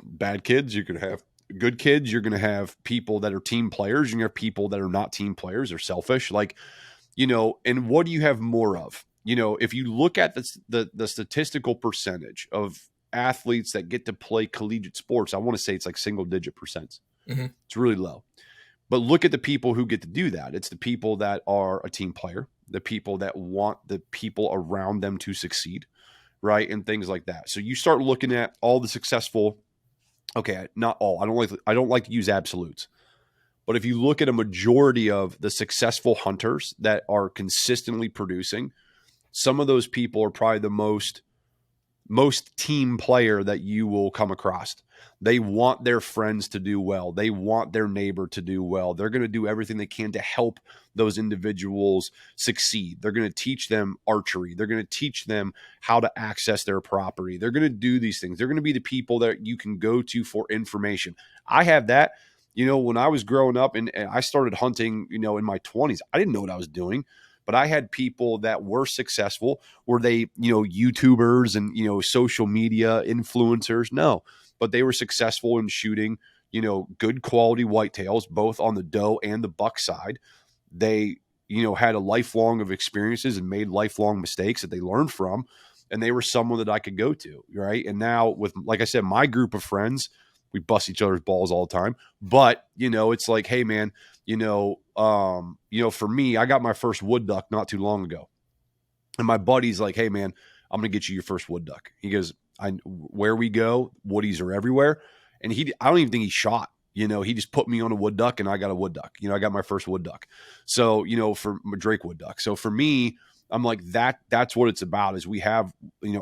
bad kids. You're going to have good kids. You're going to have people that are team players. You're going to have people that are not team players. They're selfish. Like, and what do you have more of? If you look at the statistical percentage of athletes that get to play collegiate sports, I want to say it's like single digit percents. Mm-hmm. It's really low. But look at the people who get to do that. It's the people that are a team player, the people that want the people around them to succeed, right? And things like that. So you start looking at all the successful, okay, not all. I don't like to use absolutes. But if you look at a majority of the successful hunters that are consistently producing, some of those people are probably the most team player that you will come across. They want their friends to do well. They want their neighbor to do well. They're going to do everything they can to help those individuals succeed. They're going to teach them archery. They're going to teach them how to access their property. They're going to do these things. They're going to be the people that you can go to for information. I have that. When I was growing up and I started hunting, in my 20s, I didn't know what I was doing. But I had people that were successful. Were they, YouTubers and, social media influencers? No, but they were successful in shooting, good quality whitetails, both on the doe and the buck side. They, had a lifelong of experiences and made lifelong mistakes that they learned from. And they were someone that I could go to. Right. And now with, like I said, my group of friends, we bust each other's balls all the time. But, it's like, hey, man, for me, I got my first wood duck not too long ago. And my buddy's like, hey, man, I'm going to get you your first wood duck. He goes, where we go, woodies are everywhere. And I don't even think he shot. He just put me on a wood duck and I got a wood duck. I got my first wood duck. So, for my Drake wood duck. So for me, I'm like, that's what it's about is we have,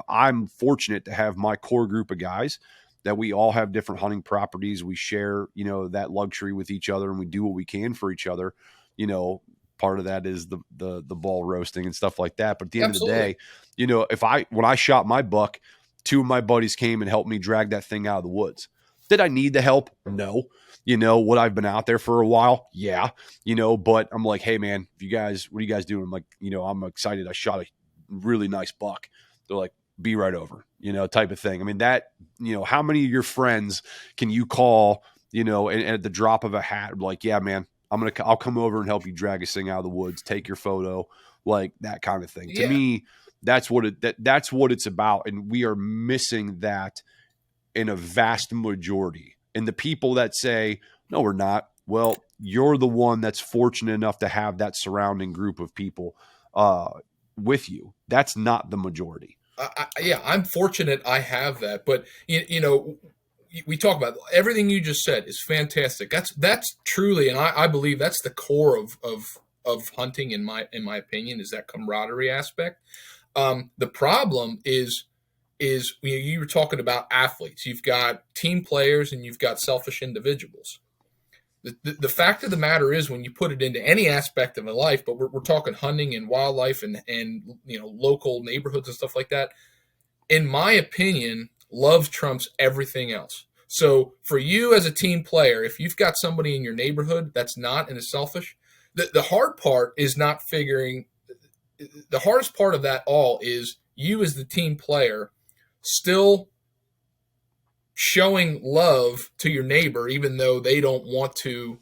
I'm fortunate to have my core group of guys that we all have different hunting properties. We share, that luxury with each other, and we do what we can for each other. Part of that is the ball roasting and stuff like that. But at the end Absolutely. of the day, when I shot my buck, 2 of my buddies came and helped me drag that thing out of the woods. Did I need the help? No. Would I've been out there for a while? Yeah. But I'm like, hey man, what are you guys doing? I'm like, I'm excited. I shot a really nice buck. They're like, be right over, type of thing. I mean, that, how many of your friends can you call, and at the drop of a hat, like, yeah, man, I'll come over and help you drag this thing out of the woods, take your photo, like that kind of thing. Yeah. To me, that's what it's about. And we are missing that in a vast majority. And the people that say, no, we're not. Well, you're the one that's fortunate enough to have that surrounding group of people with you. That's not the majority. I'm fortunate I have that. But, we talk about everything you just said is fantastic. That's truly, and I believe that's the core of hunting, in my opinion, is that camaraderie aspect. The problem is you were talking about athletes. You've got team players and you've got selfish individuals. The fact of the matter is, when you put it into any aspect of a life, but we're talking hunting and wildlife and local neighborhoods and stuff like that. In my opinion, love trumps everything else. So for you as a team player, if you've got somebody in your neighborhood that's not and is selfish, the hard part is not figuring. The hardest part of that all is you as the team player still showing love to your neighbor, even though they don't want to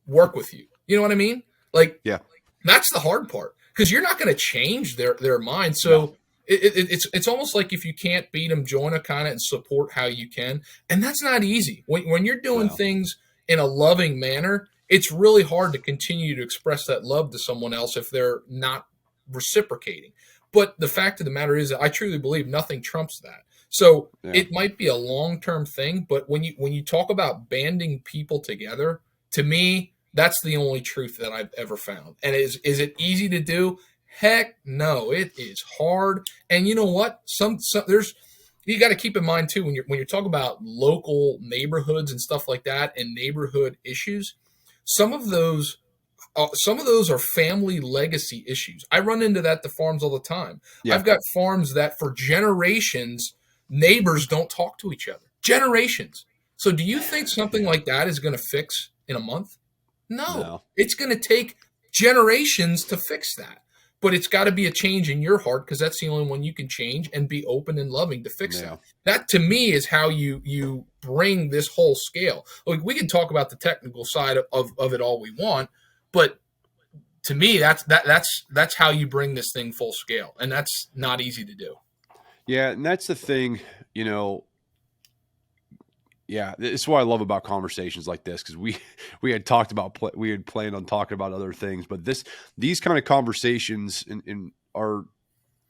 work with you. You know what I mean? Like, yeah, that's the hard part, because you're not going to change their mind. So no. It's almost like, if you can't beat them, join them kind of and support how you can. And that's not easy. When you're doing things in a loving manner, it's really hard to continue to express that love to someone else if they're not reciprocating. But the fact of the matter is that I truly believe nothing trumps that. So it might be a long-term thing, but when you talk about banding people together, to me, that's the only truth that I've ever found. And is it easy to do? Heck no, it is hard. And you know what? You got to keep in mind too, when you're talking about local neighborhoods and stuff like that and neighborhood issues, some of those are family legacy issues. I run into that at the farms all the time. Yeah. I've got farms that for generations, neighbors don't talk to each other. Generations. So do you think something like that is going to fix in a month? No. It's going to take generations to fix that. But it's got to be a change in your heart, because that's the only one you can change and be open and loving to fix that. That, to me, is how you bring this whole scale. Like, we can talk about the technical side of it all we want, but to me, that's how you bring this thing full scale, and that's not easy to do. Yeah, and that's the thing, Yeah, it's what I love about conversations like this, because we had planned on talking about other things, but these kind of conversations are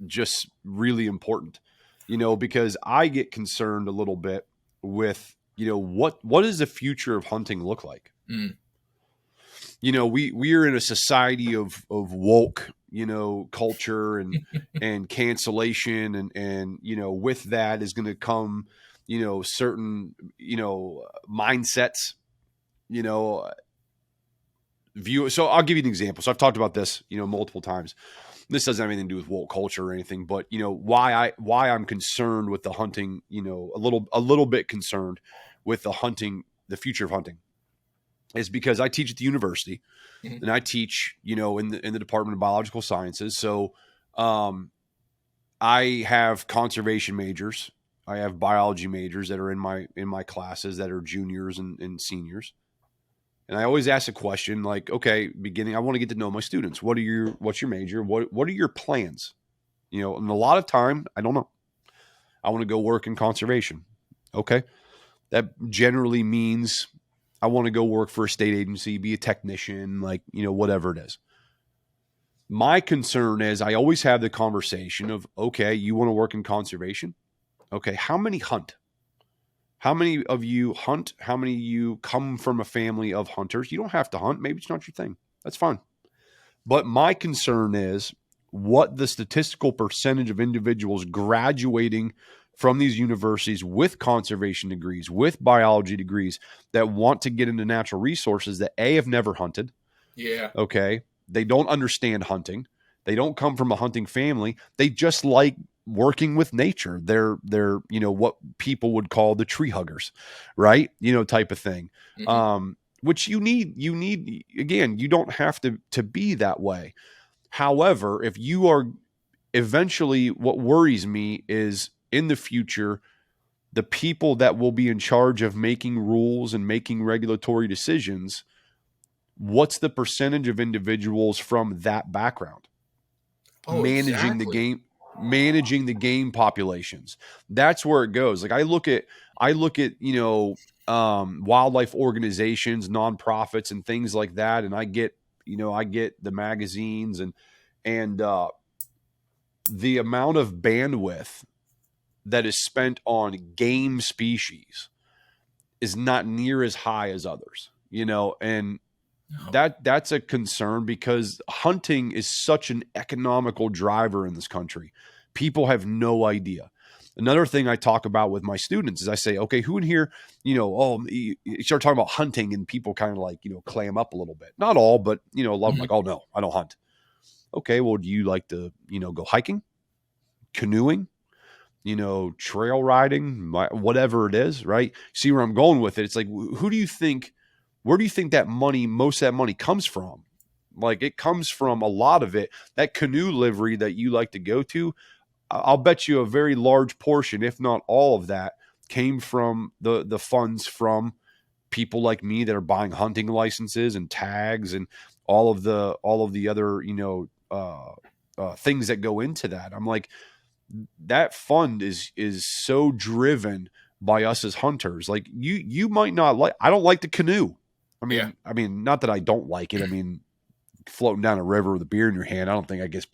just really important, because I get concerned a little bit with what does the future of hunting look like? We are in a society of woke culture and cancellation, and with that is going to come certain, mindsets, view. So I'll give you an example. So I've talked about this, multiple times. This doesn't have anything to do with woke culture or anything, but why I'm concerned with the hunting, a little bit concerned with the future of hunting, is because I teach at the university, and I teach, in the Department of Biological Sciences. So, I have conservation majors. I have biology majors that are in my classes that are juniors and seniors. And I always ask a question like, okay, I want to get to know my students. What's your major? What are your plans? And a lot of time, I don't know. I want to go work in conservation. Okay. That generally means I want to go work for a state agency, be a technician, whatever it is. My concern is I always have the conversation of, okay, you want to work in conservation? Okay, how many hunt? How many of you hunt? How many of you come from a family of hunters? You don't have to hunt. Maybe it's not your thing. That's fine. But my concern is what the statistical percentage of individuals graduating from these universities with conservation degrees, with biology degrees that want to get into natural resources that have never hunted. Yeah. Okay. They don't understand hunting. They don't come from a hunting family. They just like working with nature. They're, what people would call the tree huggers, right? Type of thing. Mm-hmm. Which you need, again, you don't have to be that way. However, if you are eventually, what worries me is in the future, the people that will be in charge of making rules and making regulatory decisions, what's the percentage of individuals from that background Oh, exactly. managing the game populations? That's where it goes. Like I look at wildlife organizations, nonprofits, and things like that, and I get the magazines and the amount of bandwidth that is spent on game species is not near as high as others, and No. that's a concern because hunting is such an economical driver in this country. People have no idea. Another thing I talk about with my students is I say, okay, who in here, you start talking about hunting and people kind of like, clam up a little bit. Not all, but, a lot of them like, oh no, I don't hunt. Okay, well, do you like to, go hiking, canoeing, trail riding, whatever it is, right? See where I'm going with it? It's like, where do you think most of that money comes from? Like it comes from a lot of it. That canoe livery that you like to go to, I'll bet you a very large portion, if not all of that, came from the funds from people like me that are buying hunting licenses and tags and all of the other, things that go into that. I'm like, that fund is so driven by us as hunters. Like you might not like, I don't like the canoe. I mean, not that I don't like it. I mean, floating down a river with a beer in your hand, I don't think it's a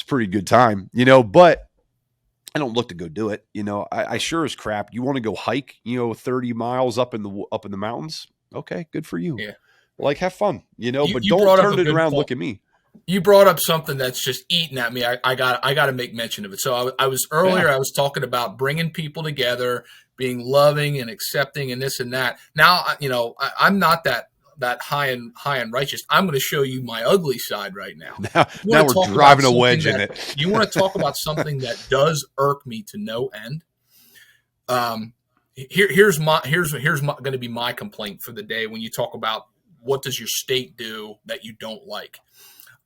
pretty good time, but I don't look to go do it. I sure as crap. You want to go hike, 30 miles up in the mountains. Okay. Good for you. Yeah. Like have fun, but You don't brought up a turn it good around. point. Look at me. You brought up something that's just eating at me. I got to make mention of it. So I was earlier. Yeah. I was talking about bringing people together, being loving and accepting, and this and that. Now, I'm not that high and righteous. I'm going to show you my ugly side right now. Now we're driving a wedge in it. You want to talk about something that does irk me to no end? Here's going to be my complaint for the day when you talk about what does your state do that you don't like.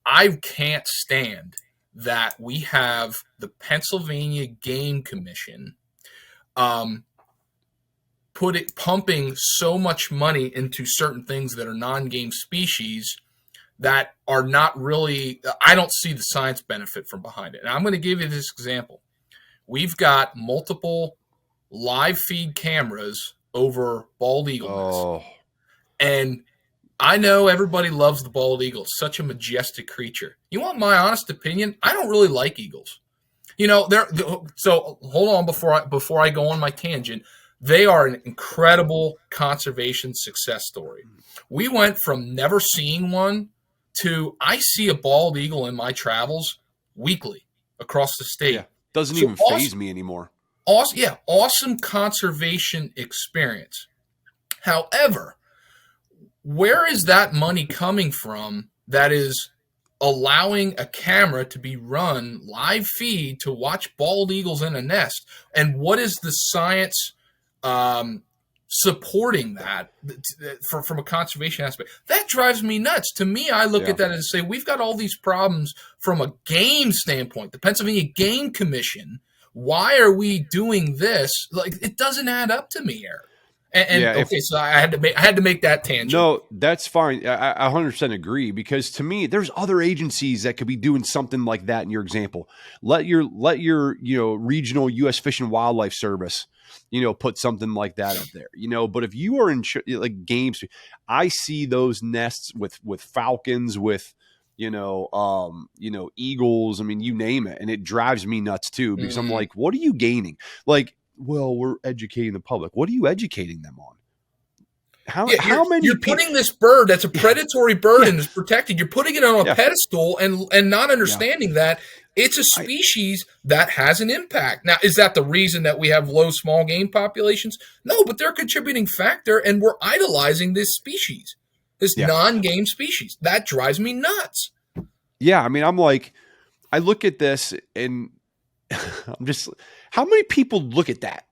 I can't stand that we have the Pennsylvania Game Commission pumping so much money into certain things that are non-game species that are not really, I don't see the science benefit from behind it. And I'm going to give you this example. We've got multiple live feed cameras over bald eagle nests. And I know everybody loves the bald eagle. It's such a majestic creature. You want my honest opinion? I don't really like eagles. So hold on before I go on my tangent. They are an incredible conservation success story. We went from never seeing one to I see a bald eagle in my travels weekly across the state. Yeah, doesn't even faze me anymore. Awesome conservation experience. However, where is that money coming from that is allowing a camera to be run live feed to watch bald eagles in a nest? And what is the science supporting that from a conservation aspect? That drives me nuts. To me, I look at that and say, we've got all these problems from a game standpoint. The Pennsylvania Game Commission, why are we doing this? Like, it doesn't add up to me, Eric. So I had to make that tangent. No, that's fine. I 100% agree because to me, there's other agencies that could be doing something like that. In your example, let your regional U.S. Fish and Wildlife Service, put something like that up there. But if you are in like games, I see those nests with falcons, with eagles. I mean, you name it, and it drives me nuts too because I'm like, what are you gaining? Like, well, we're educating the public. What are you educating them on? Yeah, how many you're people? putting this bird that's a predatory bird and is protected. You're putting it on a Yeah, pedestal and not yeah. understanding that it's a I species that has an impact. Now, is that the reason that we have low small game populations? No, but they're a contributing factor, and we're idolizing this species, this yeah, non-game species. That drives me nuts. yeah. I mean, I'm like, I look at this and I'm just, how many people look at that?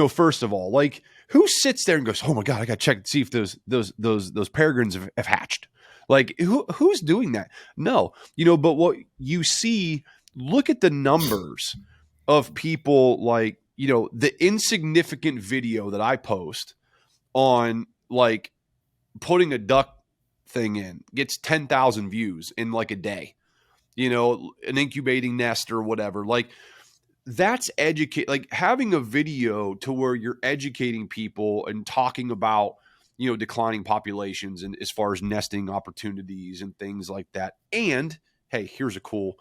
First of all, like who sits there and goes, "Oh my god, I got to check and see if those peregrines have hatched." Like who's doing that? No, but what you see, look at the numbers of people, like the insignificant video that I post on like putting a duck thing in gets 10,000 views in like a day. An incubating nest or whatever. Like that's like having a video to where you're educating people and talking about declining populations and as far as nesting opportunities and things like that. And hey, here's a cool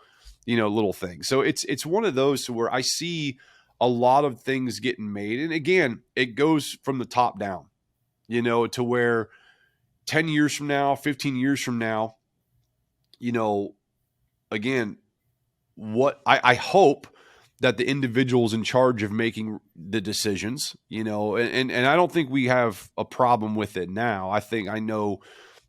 little thing. So it's one of those to where I see a lot of things getting made, and again, it goes from the top down, to where 10 years from now, 15 years from now, again, what I hope that the individuals in charge of making the decisions, and I don't think we have a problem with it now. I know,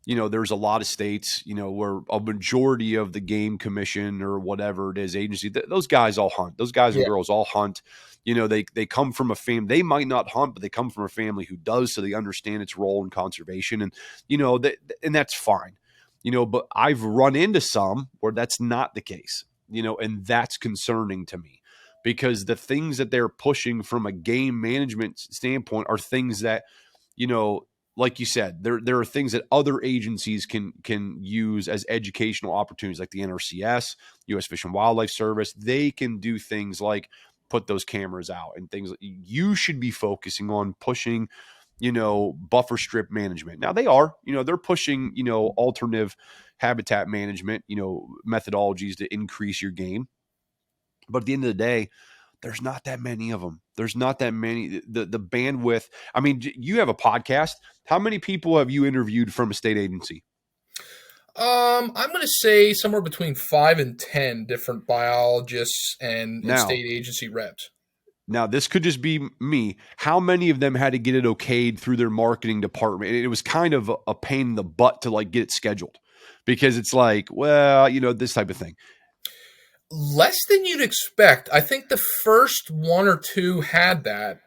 there's a lot of states, where a majority of the game commission or whatever it is agency, those guys all hunt. Those guys and girls all hunt. They come from a family. They might not hunt, but they come from a family who does, so they understand its role in conservation, and and that's fine. But I've run into some where that's not the case. And that's concerning to me, because the things that they're pushing from a game management standpoint are things that, like you said, there are things that other agencies can use as educational opportunities, like the NRCS, U.S. Fish and Wildlife Service. They can do things like put those cameras out and things. You should be focusing on pushing, buffer strip management. Now they're pushing, alternative habitat management, methodologies to increase your game. But at the end of the day, there's not that many of them. There's not that many. The bandwidth. I mean, you have a podcast. How many people have you interviewed from a state agency? I'm going to say somewhere between 5 and 10 different biologists and state agency reps. Now, this could just be me. How many of them had to get it okayed through their marketing department? And it was kind of a pain in the butt to like get it scheduled, because it's like, well, this type of thing. Less than you'd expect. I think the first one or two had that.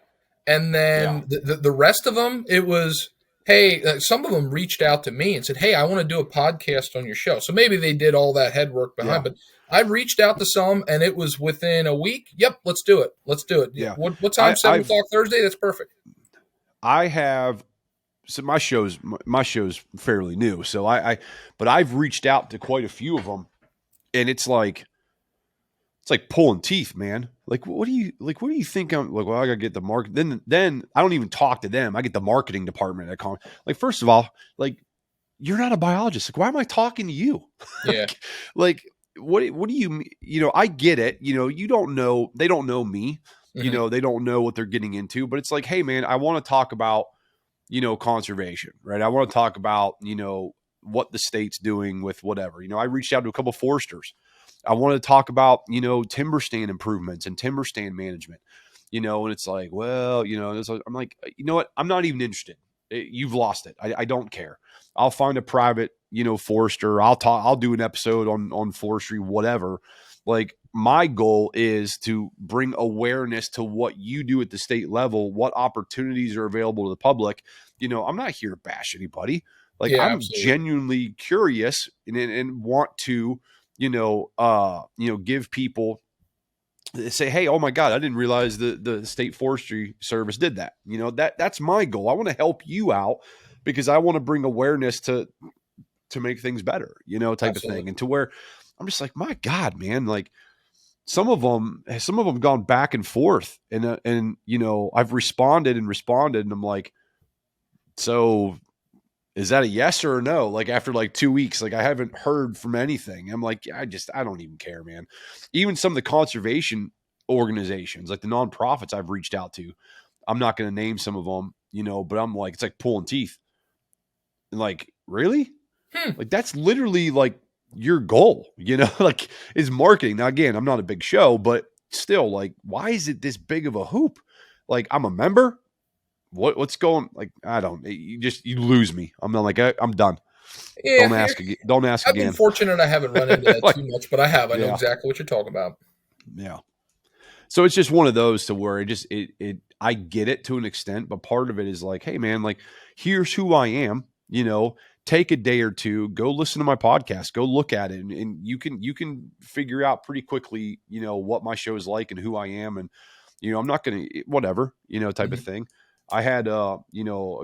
And then the rest of them, it was, hey, some of them reached out to me and said, hey, I want to do a podcast on your show. So maybe they did all that head work behind, but I reached out to some, and it was within a week. Yep, let's do it. Let's do it. Yeah. What time? 7 o'clock Thursday? That's perfect. I have, so my show's fairly new. So but I've reached out to quite a few of them, and it's like pulling teeth, man. Like, what do you think? I'm like, well, I gotta get the market. Then I don't even talk to them. I get the marketing department at call. Like, first of all, like, you're not a biologist. Like, why am I talking to you? Yeah. Like, what do you, I get it. You don't know, they don't know me, Mm-hmm. they don't know what they're getting into, but it's like, hey man, I want to talk about, conservation, right? I want to talk about, what the state's doing with whatever, I reached out to a couple of foresters. I want to talk about, timber stand improvements and timber stand management, and it's like, well, I'm like, you know what? I'm not even interested. You've lost it. I don't care. I'll find a private, forester. I'll do an episode on forestry, whatever. Like, my goal is to bring awareness to what you do at the state level, what opportunities are available to the public. I'm not here to bash anybody. Like, Yeah, I'm absolutely. genuinely curious and want to, give people, say, hey, oh my God, I didn't realize the state forestry service did that. That's my goal. I want to help you out because I want to bring awareness to make things better, type Absolutely. of thing. And to where I'm just like, my God, man, like some of them gone back and forth, and I've responded, and I'm like, so is that a yes or a no? Like, after like 2 weeks, like, I haven't heard from anything. I'm like, I don't even care, man. Even some of the conservation organizations, like the nonprofits I've reached out to, I'm not going to name some of them, but I'm like, it's like pulling teeth. And like, really? Hmm. Like, that's literally like your goal, like is marketing. Now, again, I'm not a big show, but still, like, why is it this big of a hoop? Like, I'm a member. What's going, like, I don't, you lose me. I'm not like, I'm done. Yeah, Don't ask again. Don't ask I've been again. fortunate I haven't run into that Like, too much, but I have. I know yeah. exactly what you're talking about. Yeah. So it's just one of those to where I get it to an extent, but part of it is like, hey man, like, here's who I am, take a day or two, go listen to my podcast, go look at it. And you can figure out pretty quickly, what my show is like and who I am. And, I'm not going to, whatever, type of thing. I had, a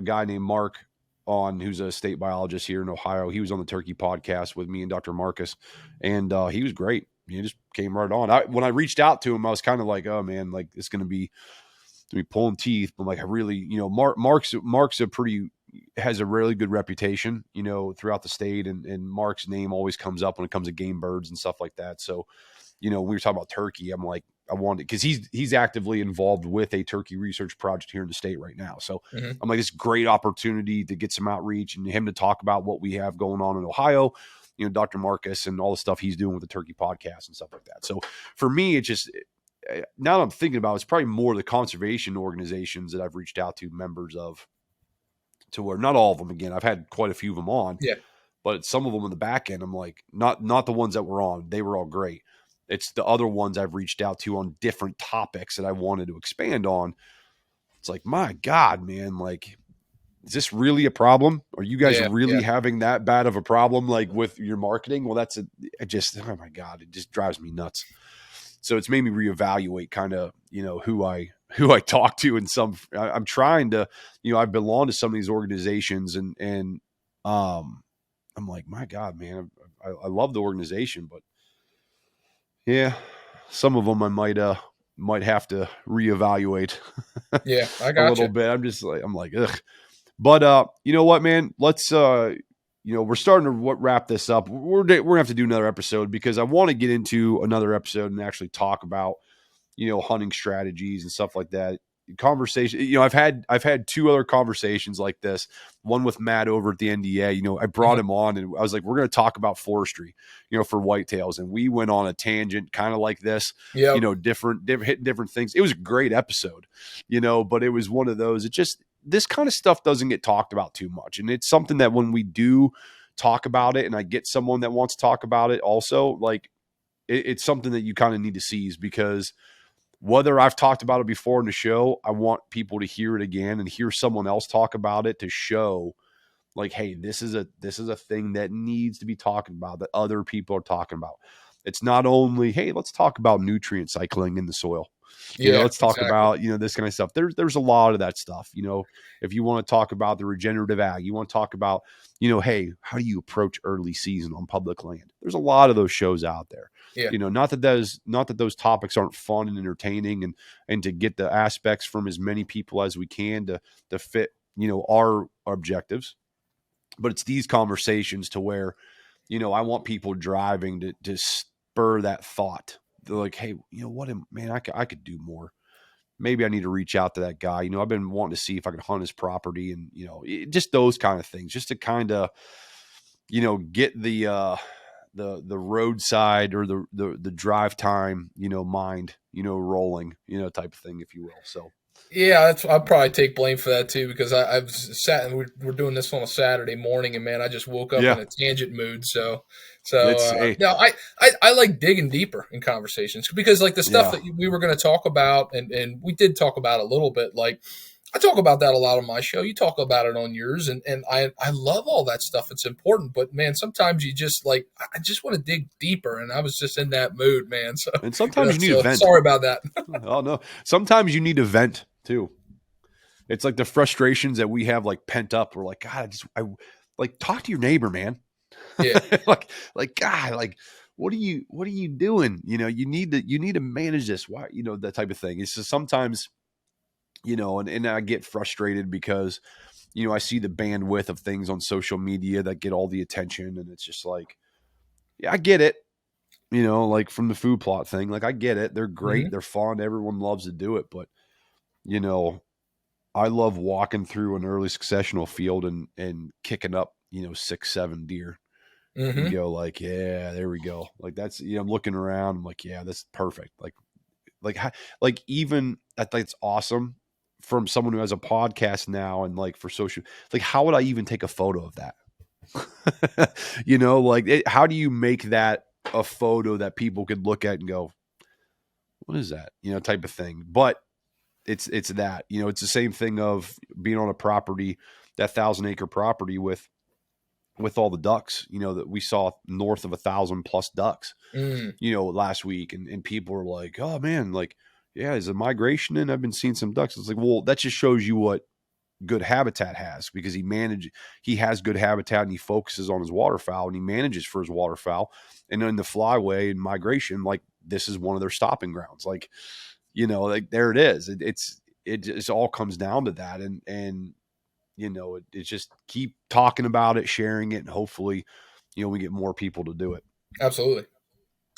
guy named Mark on, who's a state biologist here in Ohio. He was on the Turkey podcast with me and Dr. Marcus, and he was great. He just came right on. When I reached out to him, I was kind of like, oh man, like it's going to be pulling teeth. But like, I really, Mark's has a really good reputation, throughout the state, and Mark's name always comes up when it comes to game birds and stuff like that. So, when we were talking about turkey, I'm like, I wanted, because he's actively involved with a turkey research project here in the state right now. So I'm like, this great opportunity to get some outreach and him to talk about what we have going on in Ohio, Dr. Marcus and all the stuff he's doing with the turkey podcast and stuff like that. So for me, it's just, now that I'm thinking about it, it's probably more the conservation organizations that I've reached out to members of, to where not all of them, again, I've had quite a few of them on, but some of them in the back end, I'm like, not the ones that were on, they were all great. It's the other ones I've reached out to on different topics that I wanted to expand on. It's like, my God, man, like, is this really a problem? Are you guys really having that bad of a problem, like with your marketing? Well, oh my God, it just drives me nuts. So it's made me reevaluate kind of, who I talk to. And I'm trying to, I belong to some of these organizations, and I'm like, my God, man, I love the organization, but yeah, some of them I might have to reevaluate. Yeah, I got a little bit. I'm like, ugh. But you know what, man? Let's we're starting to wrap this up. We're gonna have to do another episode, because I want to get into another episode and actually talk about hunting strategies and stuff like that. Conversation. I've had two other conversations like this. One with Matt over at the NDA. I brought him on, and I was like, we're going to talk about forestry, for whitetails, and we went on a tangent, kind of like this. Different hitting different things. It was a great episode, but it was one of those. It just, this kind of stuff doesn't get talked about too much, and it's something that when we do talk about it, and I get someone that wants to talk about it, also, like, it's something that you kind of need to seize, because whether I've talked about it before in the show, I want people to hear it again and hear someone else talk about it, to show like, hey, this is a thing that needs to be talked about, that other people are talking about. It's not only, hey, let's talk about nutrient cycling in the soil. Let's talk about, this kind of stuff. There's a lot of that stuff. If you want to talk about the regenerative ag, you want to talk about, hey, how do you approach early season on public land? There's a lot of those shows out there. Not that those topics aren't fun and entertaining, and to get the aspects from as many people as we can to fit, our objectives. But it's these conversations to where, I want people driving to spur that thought. They're like, hey, man, I could do more. Maybe I need to reach out to that guy. I've been wanting to see if I could hunt his property, and, just those kind of things, just to kind of, get the roadside, or the drive time, mind, rolling, type of thing, if you will. So. Yeah, I'll probably take blame for that too, because I've sat and we're doing this on a Saturday morning, and man, I just woke up in a tangent mood. So no, I like digging deeper in conversations, because like the stuff that we were going to talk about, and we did talk about a little bit, like I talk about that a lot on my show. You talk about it on yours, and I love all that stuff. It's important, but man, sometimes you just like, I just want to dig deeper, and I was just in that mood, man. So, and sometimes you need to vent. Sorry about that. Oh no, sometimes you need to vent too. It's like the frustrations that we have, like, pent up. We're like, God, I like, talk to your neighbor, man. Yeah. like God, like, what are you doing? You need to manage this. Why, that type of thing. It's just sometimes, and I get frustrated because, I see the bandwidth of things on social media that get all the attention, and it's just like, yeah, I get it. Like from the food plot thing, like, I get it. They're great. They're fun. Everyone loves to do it. But, I love walking through an early successional field and kicking up, 6, 7 deer Mm-hmm. and go like, yeah, there we go. Like that's, I'm looking around. I'm like, yeah, that's perfect. Like even that's awesome from someone who has a podcast now. And like for social, like, how would I even take a photo of that? How do you make that a photo that people could look at and go, what is that? Type of thing. But it's that, it's the same thing of being on a property, that 1,000-acre property with all the ducks, that we saw north of 1,000+ ducks, last week. And people were like, oh man, like, yeah, is a migration in? I've been seeing some ducks. It's like, well, that just shows you what good habitat has, because he has good habitat and he focuses on his waterfowl and he manages for his waterfowl. And in the flyway and migration, like this is one of their stopping grounds. Like, like there it is. It just all comes down to that. And it's just keep talking about it, sharing it, and hopefully, we get more people to do it. Absolutely.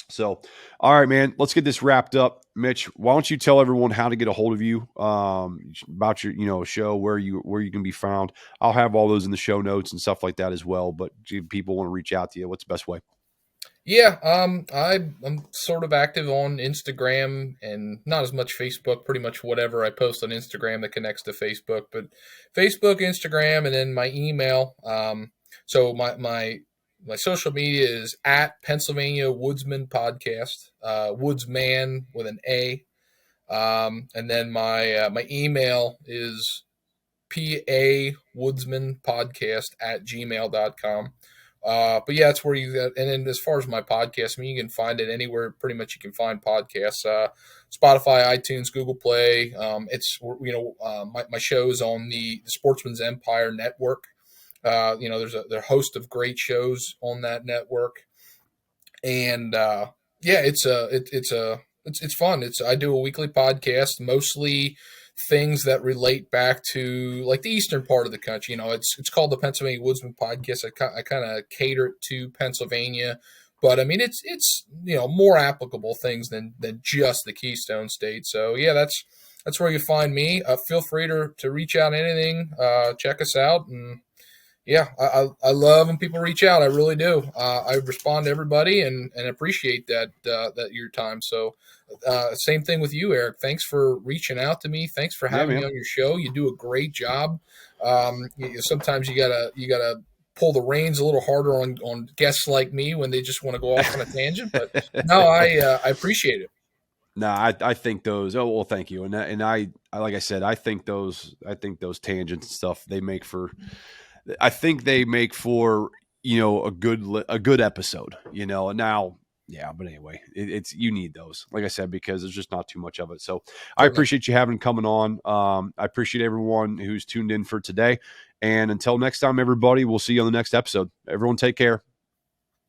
So, all right, man, let's get this wrapped up. Mitch, why don't you tell everyone how to get a hold of you, about your, show, where you can be found. I'll have all those in the show notes and stuff like that as well. But if people want to reach out to you, what's the best way? Yeah, I'm sort of active on Instagram and not as much Facebook. Pretty much whatever I post on Instagram that connects to Facebook, but Facebook, Instagram, and then my email. So my social media is at Pennsylvania Woodsman Podcast, Woodsman with an A. And then my email is pawoodsmanpodcast@gmail.com. But yeah, that's where you got. And then as far as my podcast, I mean, you can find it anywhere. Pretty much, you can find podcasts: Spotify, iTunes, Google Play. My show's on the Sportsman's Empire Network. There's a host of great shows on that network, and it's fun. I do a weekly podcast, mostly things that relate back to like the eastern part of the country. It's called the Pennsylvania Woodsman Podcast. I kind of cater it to Pennsylvania, but I mean it's more applicable things than just the Keystone State. So yeah, that's where you find me. Feel free to reach out anything. Check us out, and yeah, I love when people reach out. I really do. I respond to everybody and appreciate that your time. So same thing with you, Eric. Thanks for reaching out to me. Thanks for having me on your show. You do a great job. Sometimes you gotta pull the reins a little harder on guests like me when they just want to go off on a tangent. But no, I appreciate it. No, I think those. Oh well, thank you. And I like I said, I think those tangents and stuff they make for a good episode. Now. Yeah, but anyway, it's you need those, like I said, because there's just not too much of it. So I appreciate you coming on. I appreciate everyone who's tuned in for today. And until next time, everybody, we'll see you on the next episode. Everyone take care.